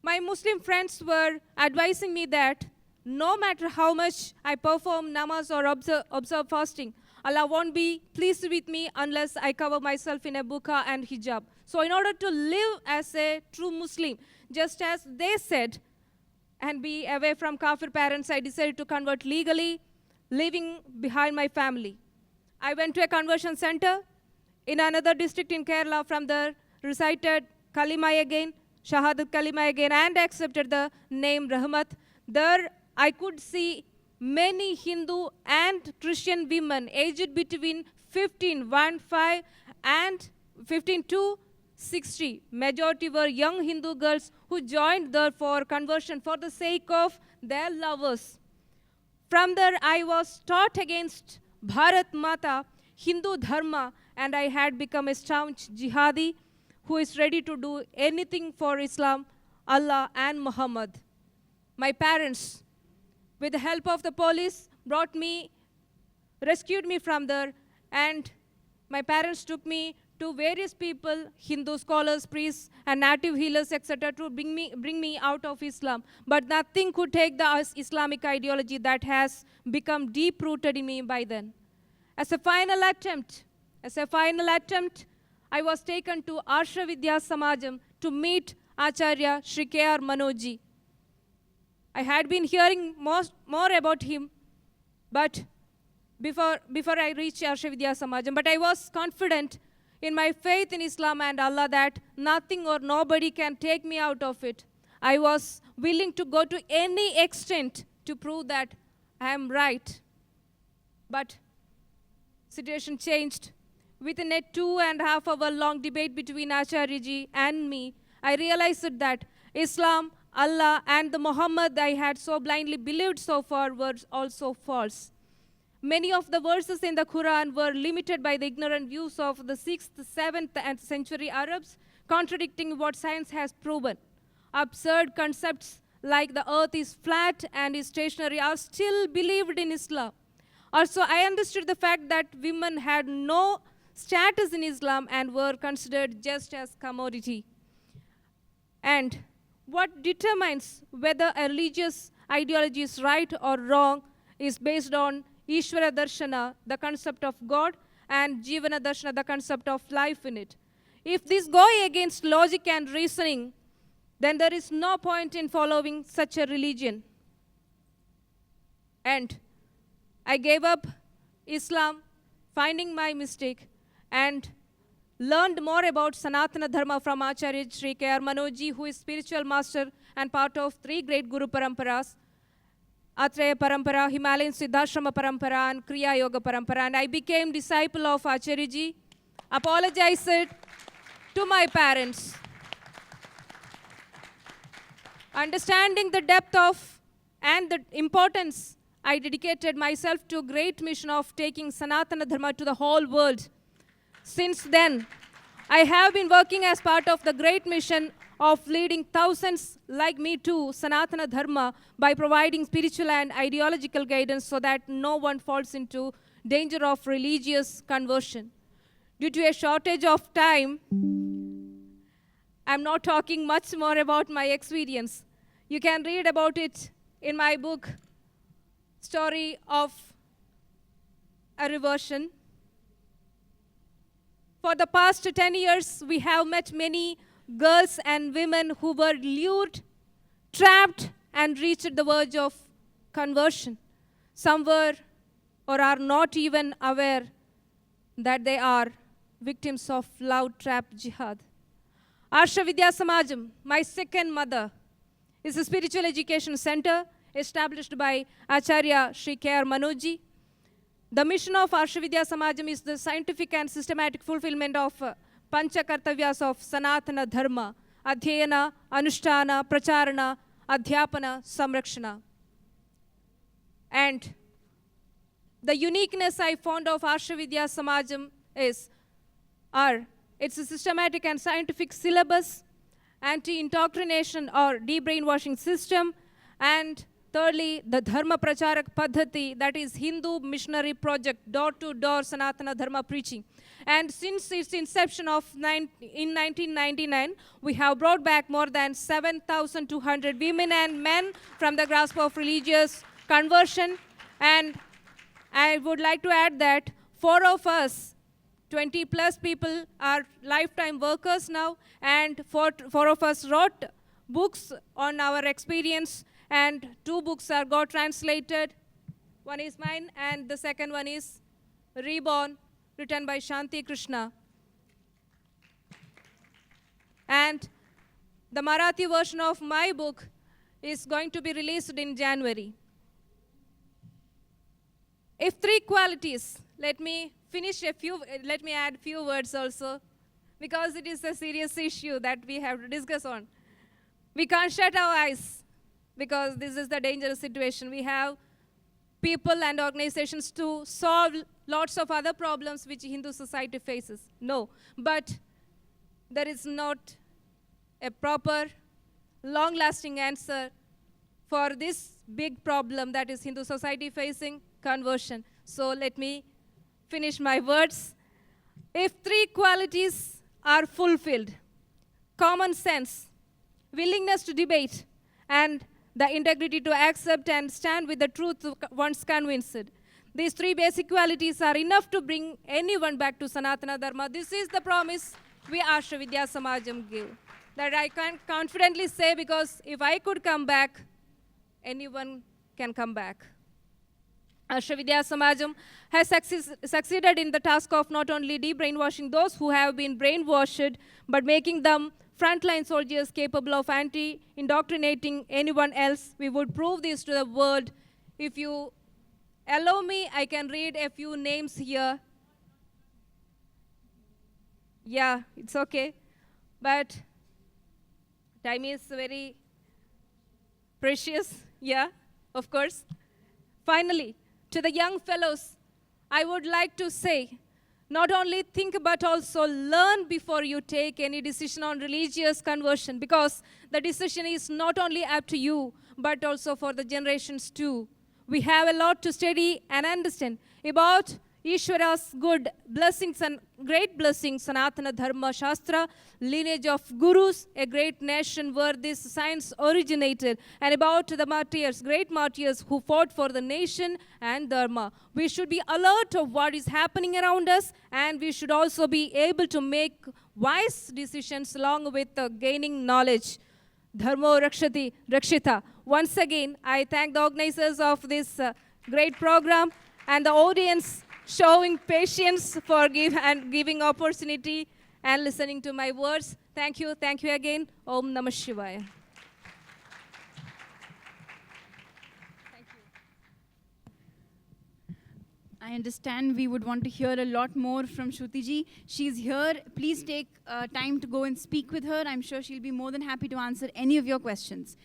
My Muslim friends were advising me that no matter how much I perform namaz or observe fasting, Allah won't be pleased with me unless I cover myself in a burqa and hijab. So in order to live as a true Muslim, just as they said, and be away from kafir parents, I decided to convert legally, leaving behind my family. I went to a conversion center in another district in Kerala. From there, recited Kalima again, Shahadat Kalima again, and accepted the name Rahmat. There, I could see many Hindu and Christian women aged between 15 and 15 to 60. Majority were young Hindu girls who joined there for conversion for the sake of their lovers. From there, I was taught against Bharat Mata, Hindu Dharma, and I had become a staunch jihadi who is ready to do anything for Islam, Allah, and Muhammad. My parents, with the help of the police, rescued me from there, and my parents took me to various people, Hindu scholars, priests, and native healers, etc., to bring me out of Islam. But nothing could take the Islamic ideology that has become deep-rooted in me by then. As a final attempt, I was taken to Arsha Vidya Samajam to meet Acharya Shri K.R. Manojji. I had been hearing more about him, but before I reached Arsha Vidya Samajam, but I was confident in my faith in Islam and Allah that nothing or nobody can take me out of it. I was willing to go to any extent to prove that I am right. But situation changed. Within a 2.5 hour long debate between Acharya-ji and me, I realized that Islam, Allah, and the Muhammad I had so blindly believed so far were also false. Many of the verses in the Quran were limited by the ignorant views of the 6th, 7th, and century Arabs, contradicting what science has proven. Absurd concepts like the earth is flat and is stationary are still believed in Islam. Also, I understood the fact that women had no status in Islam and were considered just as commodity. And what determines whether a religious ideology is right or wrong is based on Ishvara Darshana, the concept of God, and Jivana Darshana, the concept of life in it. If this go against logic and reasoning, then there is no point in following such a religion. And I gave up Islam, finding my mistake, and learned more about Sanatana Dharma from Acharya Shri K.R. Manojji, who is spiritual master and part of 3 great Guru Paramparas, Atreya Parampara, Himalayan Siddhashrama Parampara, and Kriya Yoga Parampara. And I became disciple of Acharya-ji, apologized to my parents. Understanding the depth of and the importance, I dedicated myself to a great mission of taking Sanatana Dharma to the whole world. Since then, I have been working as part of the great mission of leading thousands like me to Sanatana Dharma by providing spiritual and ideological guidance so that no one falls into danger of religious conversion. Due to a shortage of time, I'm not talking much more about my experience. You can read about it in my book, Story of a Reversion. For the past 10 years, we have met many girls and women who were lured, trapped, and reached the verge of conversion. Some were or are not even aware that they are victims of love-trap jihad. Arsha Vidya Samajam, my second mother, is a spiritual education center established by Acharya Shri K.R. Manojji. The mission of Arsha Vidya Samajam is the scientific and systematic fulfillment of Pancha Kartavyas of Sanatana Dharma, Adhyayana, Anushtana, Pracharana, Adhyapana, Samrakshana. And the uniqueness I found of Arsha Vidya Samajam is, it's a systematic and scientific syllabus, anti-indoctrination or de-brainwashing system, and thirdly, the Dharma Pracharak Paddhati, that is Hindu missionary project, door-to-door Sanatana Dharma preaching. And since its inception in 1999, we have brought back more than 7,200 women and men from the grasp of religious conversion. And I would like to add that 4 of us, 20 plus people, are lifetime workers now, and 4 of us wrote books on our experience, and 2 books got translated. One is mine, and the second one is Reborn, written by Shanti Krishna. And the Marathi version of my book is going to be released in January. If 3 qualities, let me add few words also, because it is a serious issue that we have to discuss on. We can't shut our eyes, because this is the dangerous situation. We have people and organizations to solve lots of other problems which Hindu society faces. No, but there is not a proper, long-lasting answer for this big problem that is Hindu society facing, conversion. So let me finish my words. If three qualities are fulfilled, common sense, willingness to debate, and the integrity to accept and stand with the truth once convinced, these three basic qualities are enough to bring anyone back to Sanatana Dharma. This is the promise we Ashra Vidya Samajam give. That I can confidently say, because if I could come back, anyone can come back. Ashra Vidya Samajam has succeeded in the task of not only de-brainwashing those who have been brainwashed, but making them frontline soldiers capable of anti-indoctrinating anyone else. We would prove this to the world. If you allow me, I can read a few names here. Yeah, it's okay. But time is very precious. Yeah, of course. Finally, to the young fellows, I would like to say, not only think but also learn before you take any decision on religious conversion, because the decision is not only up to you, but also for the generations too. We have a lot to study and understand about Ishwara's good blessings and great blessings, Sanatana Dharma Shastra, lineage of gurus, a great nation where this science originated, and about the martyrs, great martyrs who fought for the nation and Dharma. We should be alert of what is happening around us, and we should also be able to make wise decisions along with gaining knowledge. Dharmo Rakshati Rakshita. Once again, I thank the organizers of this great program and the audience showing patience for giving opportunity and listening to my words. Thank you again. Om Namah Shivaya. I understand we would want to hear a lot more from Shruti ji. She's here. Please take time to go and speak with her. I'm sure she'll be more than happy to answer any of your questions.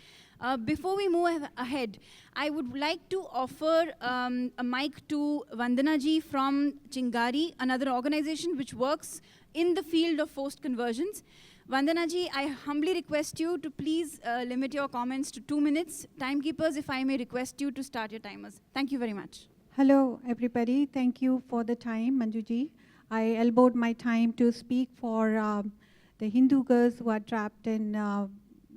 Before we move ahead, I would like to offer a mic to Vandana ji from Chingari, another organization which works in the field of forced conversions. Vandana ji, I humbly request you to please limit your comments to 2 minutes. Timekeepers, if I may request you to start your timers. Thank you very much. Hello, everybody. Thank you for the time, Manjuji. I elbowed my time to speak for the Hindu girls who are trapped in,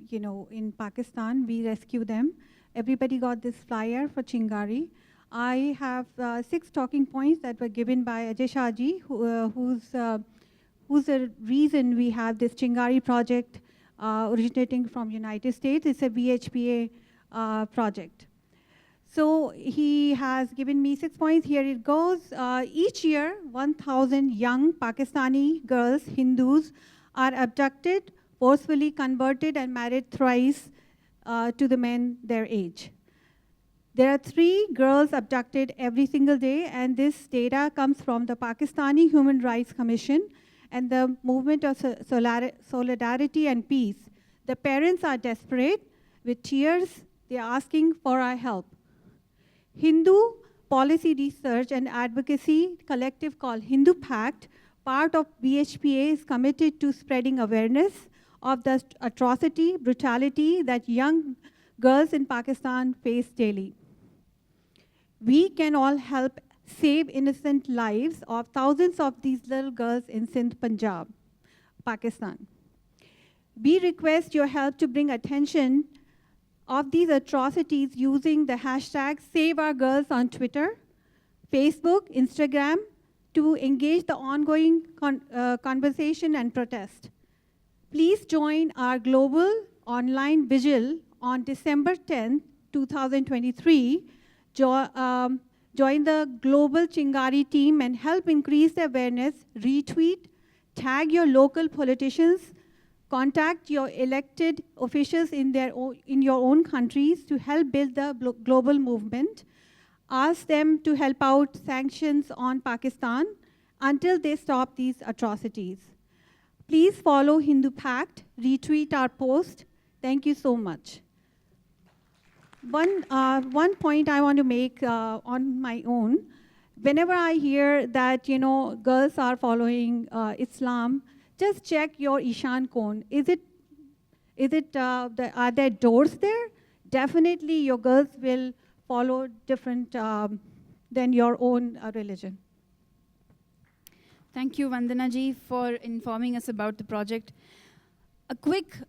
in Pakistan. We rescue them. Everybody got this flyer for Chingari. I have 6 talking points that were given by Ajay Shah ji, who's the reason we have this Chingari project originating from United States. It's a WHPA project. So he has given me 6 points. Here it goes. Each year, 1,000 young Pakistani girls, Hindus, are abducted, forcefully converted, and married thrice to the men their age. There are 3 girls abducted every single day, and this data comes from the Pakistani Human Rights Commission and the Movement of Solidarity and Peace. The parents are desperate. With tears, they are asking for our help. Hindu Policy Research and Advocacy collective called Hindu Pact, part of BHPA, is committed to spreading awareness of the atrocity, brutality that young girls in Pakistan face daily. We can all help save innocent lives of thousands of these little girls in Sindh, Punjab, Pakistan. We request your help to bring attention of these atrocities using the hashtag #SaveOurGirls on Twitter, Facebook, Instagram, to engage the ongoing conversation and protest. Please join our global online vigil on December 10th, 2023. Join the global Chingari team and help increase the awareness. Retweet, tag your local politicians, contact your elected officials in your own countries to help build the global movement. Ask them to help out sanctions on Pakistan until they stop these atrocities. Please follow Hindu Pact, retweet our post. Thank you so much. One point I want to make on my own. Whenever I hear that, girls are following Islam, just check your Ishan Kon. Are there doors there? Definitely your girls will follow different than your own religion. Thank you, Vandana ji, for informing us about the project.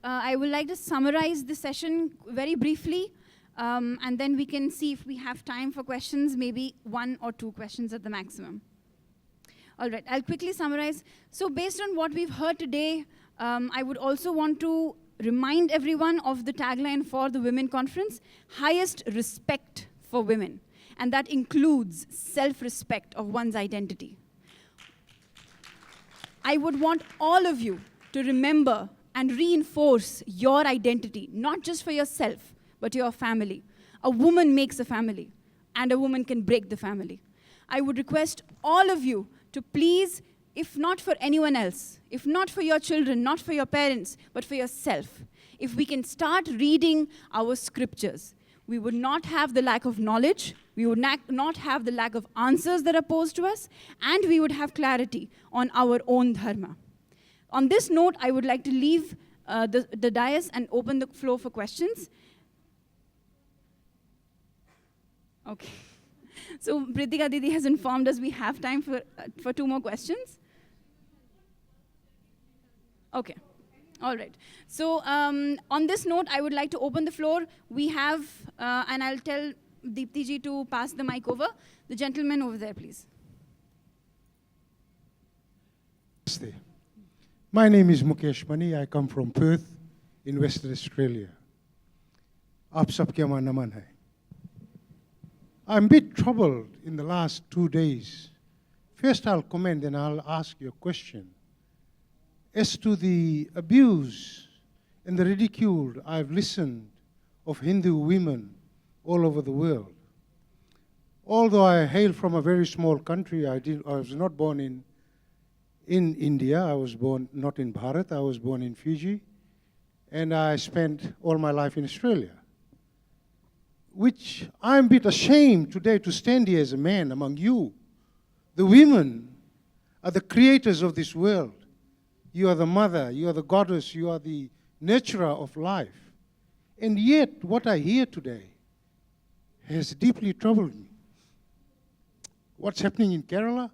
I would like to summarize the session very briefly, and then we can see if we have time for questions, maybe 1 or 2 questions at the maximum. All right, I'll quickly summarize. So based on what we've heard today, I would also want to remind everyone of the tagline for the Women Conference, highest respect for women. And that includes self-respect of one's identity. I would want all of you to remember and reinforce your identity, not just for yourself, but your family. A woman makes a family, and a woman can break the family. I would request all of you to please, if not for anyone else, if not for your children, not for your parents, but for yourself, if we can start reading our scriptures, we would not have the lack of knowledge, we would not have the lack of answers that are posed to us, and we would have clarity on our own dharma. On this note, I would like to leave the dais and open the floor for questions. Okay. So Pritika Didi has informed us we have time for 2 more questions. Okay. All right. So on this note, I would like to open the floor. We have, and I'll tell Deepti ji to pass the mic over. The gentleman over there, please. Namaste. My name is Mukesh Mani. I come from Perth in Western Australia. Aap sabke mein naman hai. I'm a bit troubled in the last 2 days. First I'll comment, then I'll ask you a question. As to the abuse and the ridicule I've listened of Hindu women all over the world. Although I hail from a very small country, I was not born in India. I was born not in Bharat. I was born in Fiji. And I spent all my life in Australia. Which I'm a bit ashamed today to stand here as a man among you. The women are the creators of this world. You are the mother, you are the goddess, you are the nurturer of life. And yet, what I hear today has deeply troubled me. What's happening in Kerala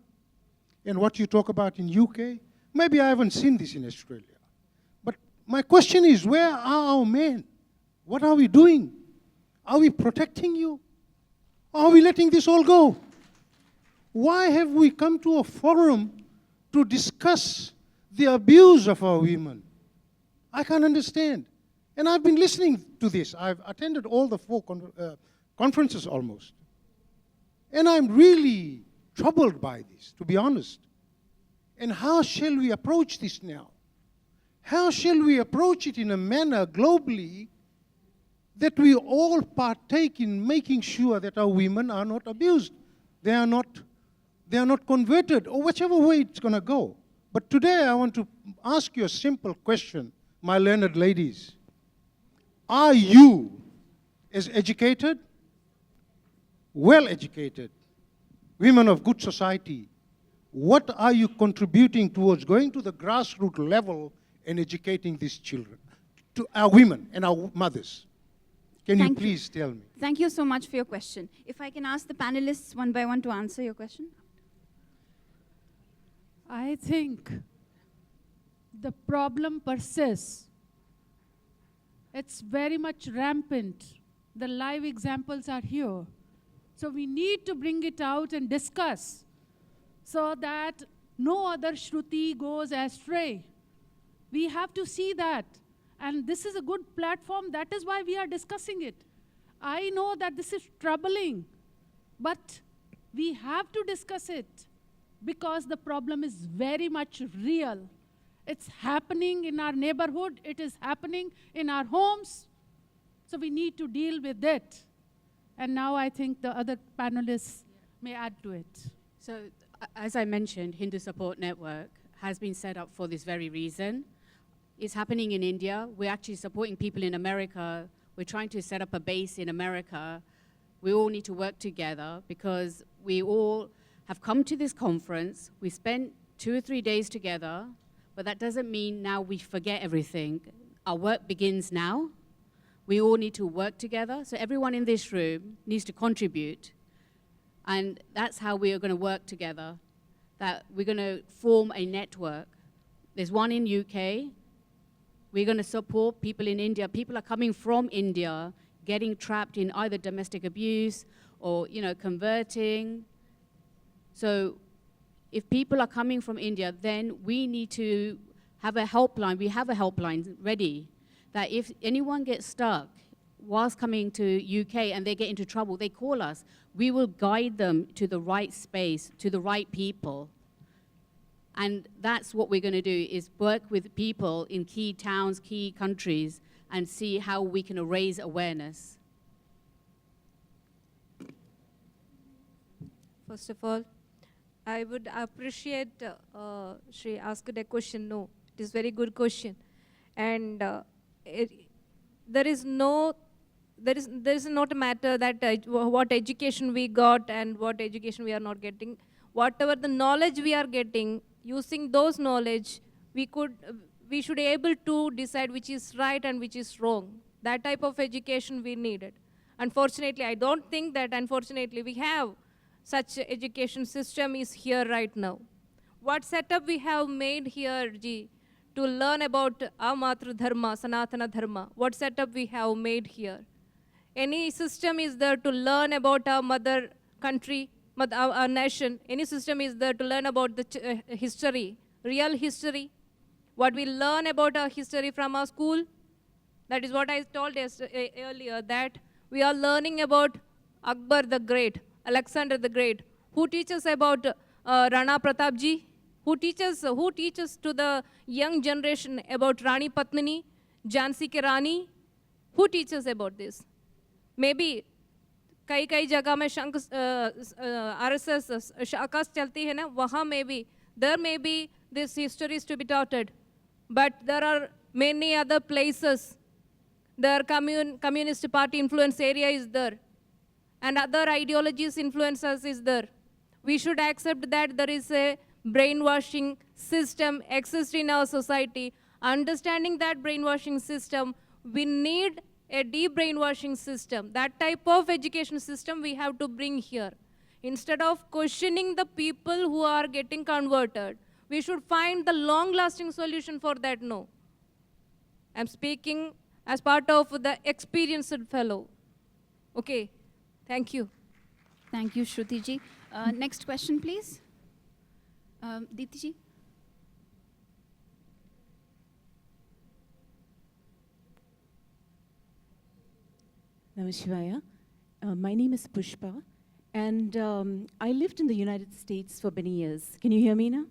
and what you talk about in UK, maybe I haven't seen this in Australia. But my question is, where are our men? What are we doing? Are we protecting you? Or are we letting this all go? Why have we come to a forum to discuss the abuse of our women? I can't understand. And I've been listening to this. I've attended all the 4 conferences almost. And I'm really troubled by this, to be honest. And how shall we approach this now? How shall we approach it in a manner globally that we all partake in making sure that our women are not abused? They are not converted, or whichever way it's going to go. But today I want to ask you a simple question, my learned ladies. Are you, as educated, well-educated, women of good society, what are you contributing towards going to the grassroots level and educating these children, to our women and our mothers? Can you please tell me? Thank you so much for your question. If I can ask the panelists one by one to answer your question. I think the problem persists. It's very much rampant. The live examples are here. So we need to bring it out and discuss so that no other Shruti goes astray. We have to see that. And this is a good platform. That is why we are discussing it. I know that this is troubling, but we have to discuss it because the problem is very much real. It's happening in our neighborhood. It is happening in our homes. So we need to deal with it. And now I think the other panelists may add to it. So, as I mentioned, Hindu Support Network has been set up for this very reason. It's happening in India. We're actually supporting people in America. We're trying to set up a base in America. We all need to work together because we all have come to this conference. We spent 2 or 3 days together, but that doesn't mean now we forget everything. Our work begins now. We all need to work together. So everyone in this room needs to contribute. And that's how we are going to work together. that we're going to form a network. There's one in UK. We're going to support people in India. People are coming from India, getting trapped in either domestic abuse or, converting. So if people are coming from India, then we need to have a helpline. We have a helpline ready that if anyone gets stuck whilst coming to UK and they get into trouble, they call us. We will guide them to the right space, to the right people. And that's what we're going to do, is work with people in key towns, key countries, and see how we can raise awareness. First of all, I would appreciate Shri asked a question. No, it is very good question, and there is not a matter that what education we got and what education we are not getting. Whatever the knowledge we are getting, using those knowledge, we should be able to decide which is right and which is wrong. That type of education we needed. Unfortunately, I don't think that unfortunately we have such education system is here right now. What setup we have made here, Ji, to learn about our Matra Dharma, Sanatana Dharma, what setup we have made here? Any system is there to learn about our mother country, our nation? Any system is there to learn about the history, real history? What we learn about our history from our school? That is what I told earlier, that we are learning about Akbar the Great, Alexander the Great. Who teaches about Rana Pratap ji? Who teaches to the young generation about Rani Padmini, Jhansi Ki Rani? Who teaches about this? Maybe कई जगह में RSS शाखास चलती है ना, वहाँ में भी there may be this history is to be taught, but there are many other places. There communist party influence area is there, and other ideologies influences is there. We should accept that there is a brainwashing system exists in our society. Understanding that brainwashing system, we need a de-brainwashing system. That type of education system we have to bring here. Instead of questioning the people who are getting converted, we should find the long-lasting solution for that. No. I'm speaking as part of the experienced fellow. Okay, thank you. Thank you, Shruti ji. Next question, please. Deepti ji. Namaskar. My name is Pushpa, and I lived in the United States for many years. Can you hear me now?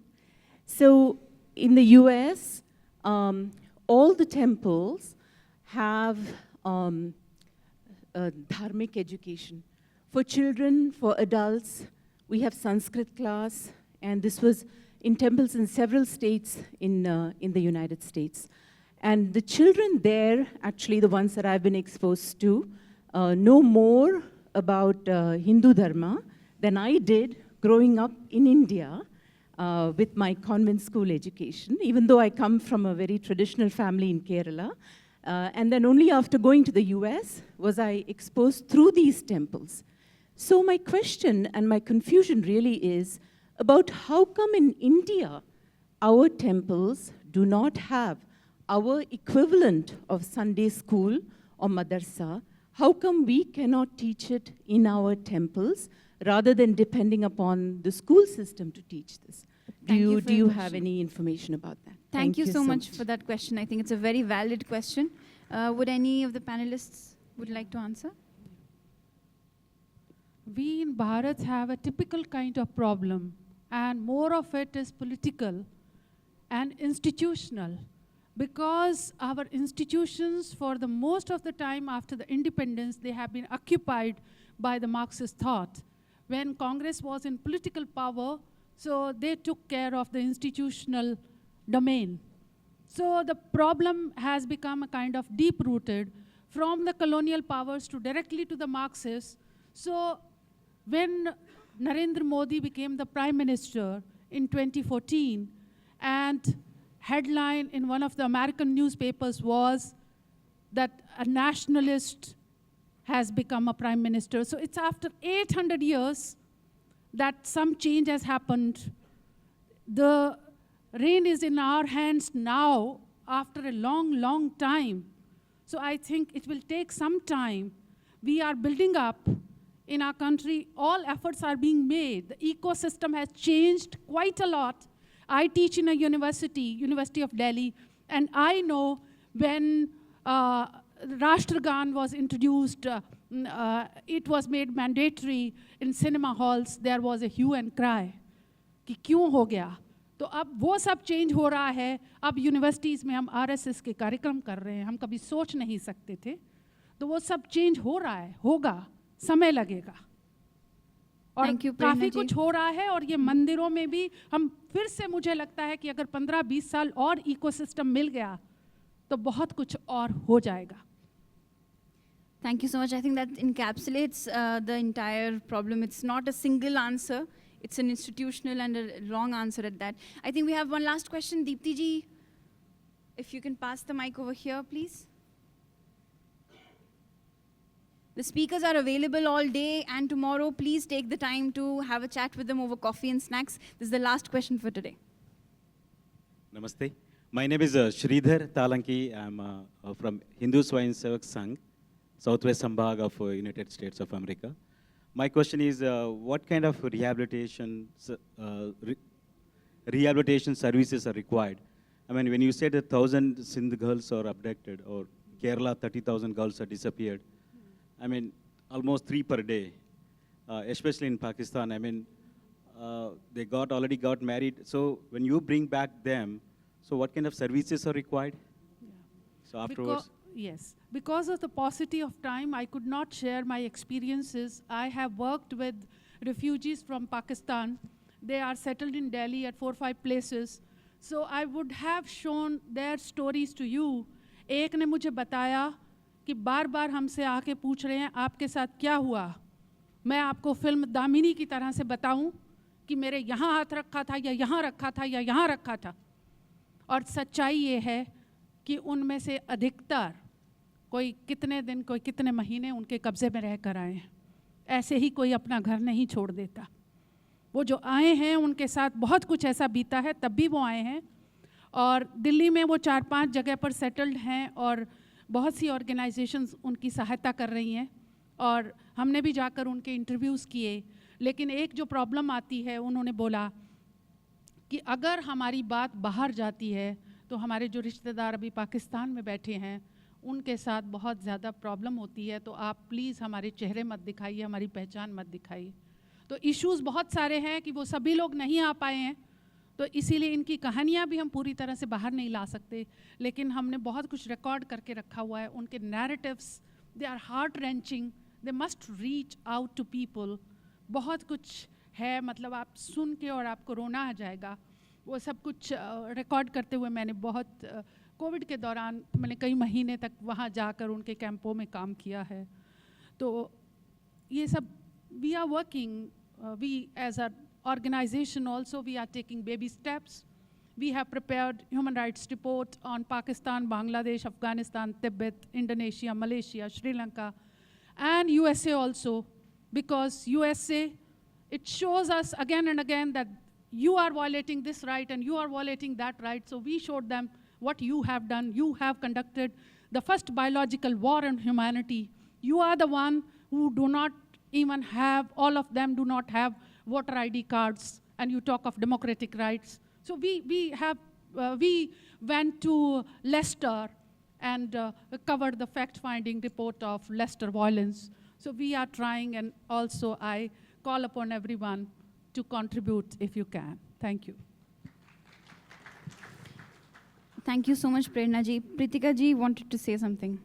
So in the US, all the temples have dharmic education. For children, for adults, we have Sanskrit class, and this was in temples in several states in the United States. And the children there, actually the ones that I've been exposed to, know more about Hindu Dharma than I did growing up in India with my convent school education, even though I come from a very traditional family in Kerala. And then only after going to the US was I exposed through these temples. So my question and my confusion really is about how come in India our temples do not have our equivalent of Sunday school or madrasa. How come we cannot teach it in our temples rather than depending upon the school system to teach this? Do you have any information about that? Thank you so much for that question. I think it's a very valid question. Would any of the panelists would like to answer? We in Bharat have a typical kind of problem, and more of it is political and institutional, because our institutions, for the most of the time after the independence, they have been occupied by the Marxist thought. When Congress was in political power, so they took care of the institutional domain. So the problem has become a kind of deep-rooted from the colonial powers to directly to the Marxists. So when Narendra Modi became the Prime Minister in 2014, and headline in one of the American newspapers was that a nationalist has become a Prime Minister. So it's after 800 years that some change has happened The reign is in our hands now after a long, long time. So I think it will take some time. We are building up in our country. All efforts are being made. The ecosystem has changed quite a lot. I teach in a university, University of Delhi, and I know when Rashtragan was introduced, it was made mandatory in cinema halls. There was a hue and cry कि क्यों हो गया. तो अब वो सब change हो रहा है. अब यूनिवर्सिटीज़ में हम आरएसएस के कार्यक्रम कर रहे हैं. हम कभी सोच नहीं सकते थे. तो वो सब चेंज हो रहा है, होगा, समय लगेगा. और काफ़ी कुछ हो रहा है. और ये मंदिरों में भी हम फिर से, मुझे लगता है कि अगर 15-20 साल और इकोसिस्टम मिल गया तो बहुत कुछ और हो जाएगा. Thank you so much. I think that encapsulates the entire problem. It's not a single answer. It's an institutional and a long answer at that. I think we have one last question. Deepti ji, if you can pass the mic over here, please. The speakers are available all day and tomorrow. Please take the time to have a chat with them over coffee and snacks. This is the last question for today. Namaste. My name is Sridhar Talanki. I'm from Hindu Swayam Sevak Sangh, Southwest Sambhag of United States of America. My question is, what kind of rehabilitation services are required? I mean, when you said 1,000 Sindh girls are abducted, or Kerala 30,000 girls are disappeared, I mean, almost 3 per day, especially in Pakistan. I mean, they already got married. So when you bring back them, so what kind of services are required? Yeah. So afterwards. Yes, because of the paucity of time, I could not share my experiences. I have worked with refugees from Pakistan. They are settled in Delhi at 4 or 5 places. So I would have shown their stories to you. एक ने मुझे बताया कि बार-बार हमसे आके पूछ रहे हैं आपके साथ क्या हुआ. मैं आपको फिल्म दामिनी की तरह से बताऊं कि मेरे यहाँ हाथ रखा था या यहाँ रखा था या यहाँ रखा था. और सच्चाई ये है कि उनमें से अधिकतर कोई कितने दिन, कोई कितने महीने उनके कब्ज़े में रह कर आए हैं. ऐसे ही कोई अपना घर नहीं छोड़ देता. वो जो आए हैं उनके साथ बहुत कुछ ऐसा बीता है, तब भी वो आए हैं. और दिल्ली में वो 4-5 जगह पर सेटल्ड हैं और बहुत सी ऑर्गेनाइजेशंस उनकी सहायता कर रही हैं. और हमने भी जाकर उनके इंटरव्यूज़ किए. लेकिन एक जो प्रॉब्लम आती है, उन्होंने बोला कि अगर हमारी बात बाहर जाती है तो हमारे जो रिश्तेदार अभी पाकिस्तान में बैठे हैं उनके साथ बहुत ज़्यादा प्रॉब्लम होती है. तो आप प्लीज़ हमारे चेहरे मत दिखाइए, हमारी पहचान मत दिखाइए. तो इश्यूज़ बहुत सारे हैं कि वो सभी लोग नहीं आ पाए हैं. तो इसीलिए इनकी कहानियाँ भी हम पूरी तरह से बाहर नहीं ला सकते. लेकिन हमने बहुत कुछ रिकॉर्ड करके रखा हुआ है. उनके narratives, they are heart wrenching. They must reach out to people. बहुत कुछ है, मतलब आप सुन के और आपको रोना आ जाएगा. वो सब कुछ रिकॉर्ड करते हुए मैंने बहुत कोविड के दौरान मैंने कई महीने तक वहाँ जाकर उनके कैंपों में काम किया है. तो ये सब we are working, we as a organization also, we are taking baby steps. We have prepared human rights report on Pakistan, Bangladesh, Afghanistan, Tibet, Indonesia, Malaysia, Sri Lanka, and USA also, because USA, it shows us again and again that you are violating this right and you are violating that right. So we showed them what you have done. You have conducted the first biological war on humanity. You are the one who do not even have, all of them do not have voter ID cards, and you talk of democratic rights. So we went to Leicester and covered the fact-finding report of Leicester violence. So we are trying, and also I call upon everyone to contribute if you can. Thank you. Thank you so much, Prerna ji. Pritika ji wanted to say something.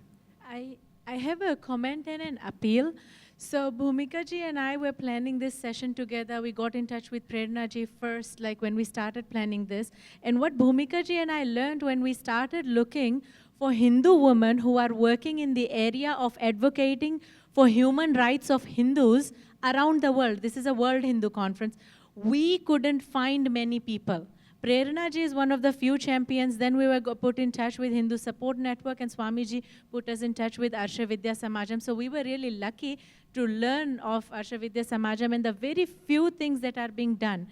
I have a comment and an appeal. So Bhumika ji and I were planning this session together. We got in touch with Prerna ji first, like when we started planning this. And what Bhumika ji and I learned when we started looking for Hindu women who are working in the area of advocating for human rights of Hindus around the world. This is a World Hindu Conference. We couldn't find many people. Prerna ji is one of the few champions. Then we were put in touch with Hindu Support Network, and Swamiji put us in touch with Arsha Vidya Samajam. So we were really lucky to learn of Arsha Vidya Samajam and the very few things that are being done.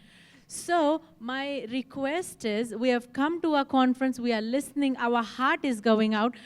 So my request is, we have come to a conference, we are listening, our heart is going out,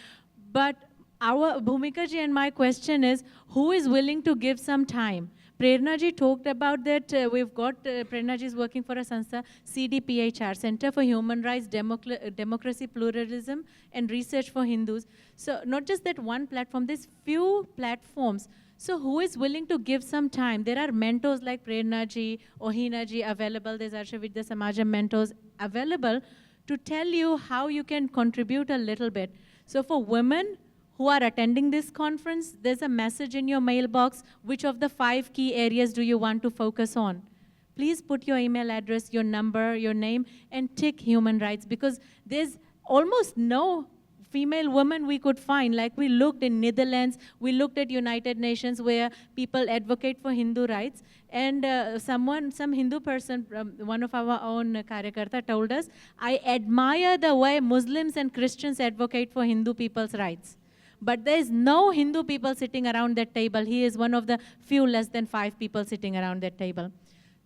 but our Bhumika ji and my question is, who is willing to give some time? Prerna ji talked about that. We've got, Prerna ji is working for a sanstha, CDPHR, Center for Human Rights, Democracy, Pluralism, and Research for Hindus. So not just that one platform, there's few platforms. So who is willing to give some time? There are mentors like Prerna ji, Ohina ji available, there's Arshavidya Samajam mentors available to tell you how you can contribute a little bit. So for women who are attending this conference, there's a message in your mailbox. Which of the 5 key areas do you want to focus on? Please put your email address, your number, your name, and tick human rights, because there's almost no female woman we could find. Like we looked in Netherlands, we looked at United Nations where people advocate for Hindu rights, and some Hindu person, one of our own karyakarta told us, I admire the way Muslims and Christians advocate for Hindu people's rights. But there is no Hindu people sitting around that table. He is one of the few less than 5 people sitting around that table.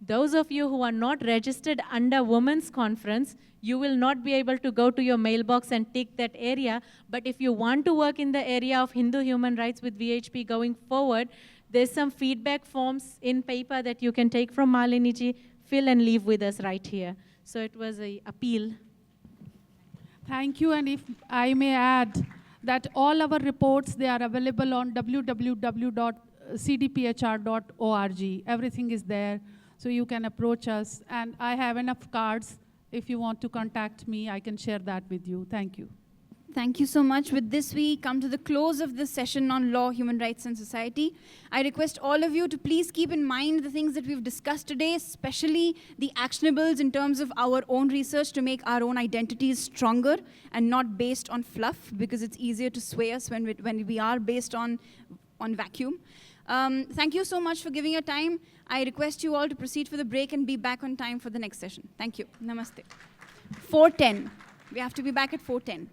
Those of you who are not registered under Women's Conference, you will not be able to go to your mailbox and tick that area. But if you want to work in the area of Hindu human rights with VHP going forward, there's some feedback forms in paper that you can take from Malini ji, fill and leave with us right here. So it was an appeal. Thank you, and if I may add, that all our reports, they are available on www.cdphr.org. Everything is there, so you can approach us. And I have enough cards. If you want to contact me, I can share that with you. Thank you. Thank you so much. With this, we come to the close of this session on law, human rights, and society. I request all of you to please keep in mind the things that we've discussed today, especially the actionables in terms of our own research to make our own identities stronger and not based on fluff, because it's easier to sway us when we are based on vacuum. Thank you so much for giving your time. I request you all to proceed for the break and be back on time for the next session. Thank you. Namaste. 4:10. We have to be back at 4:10.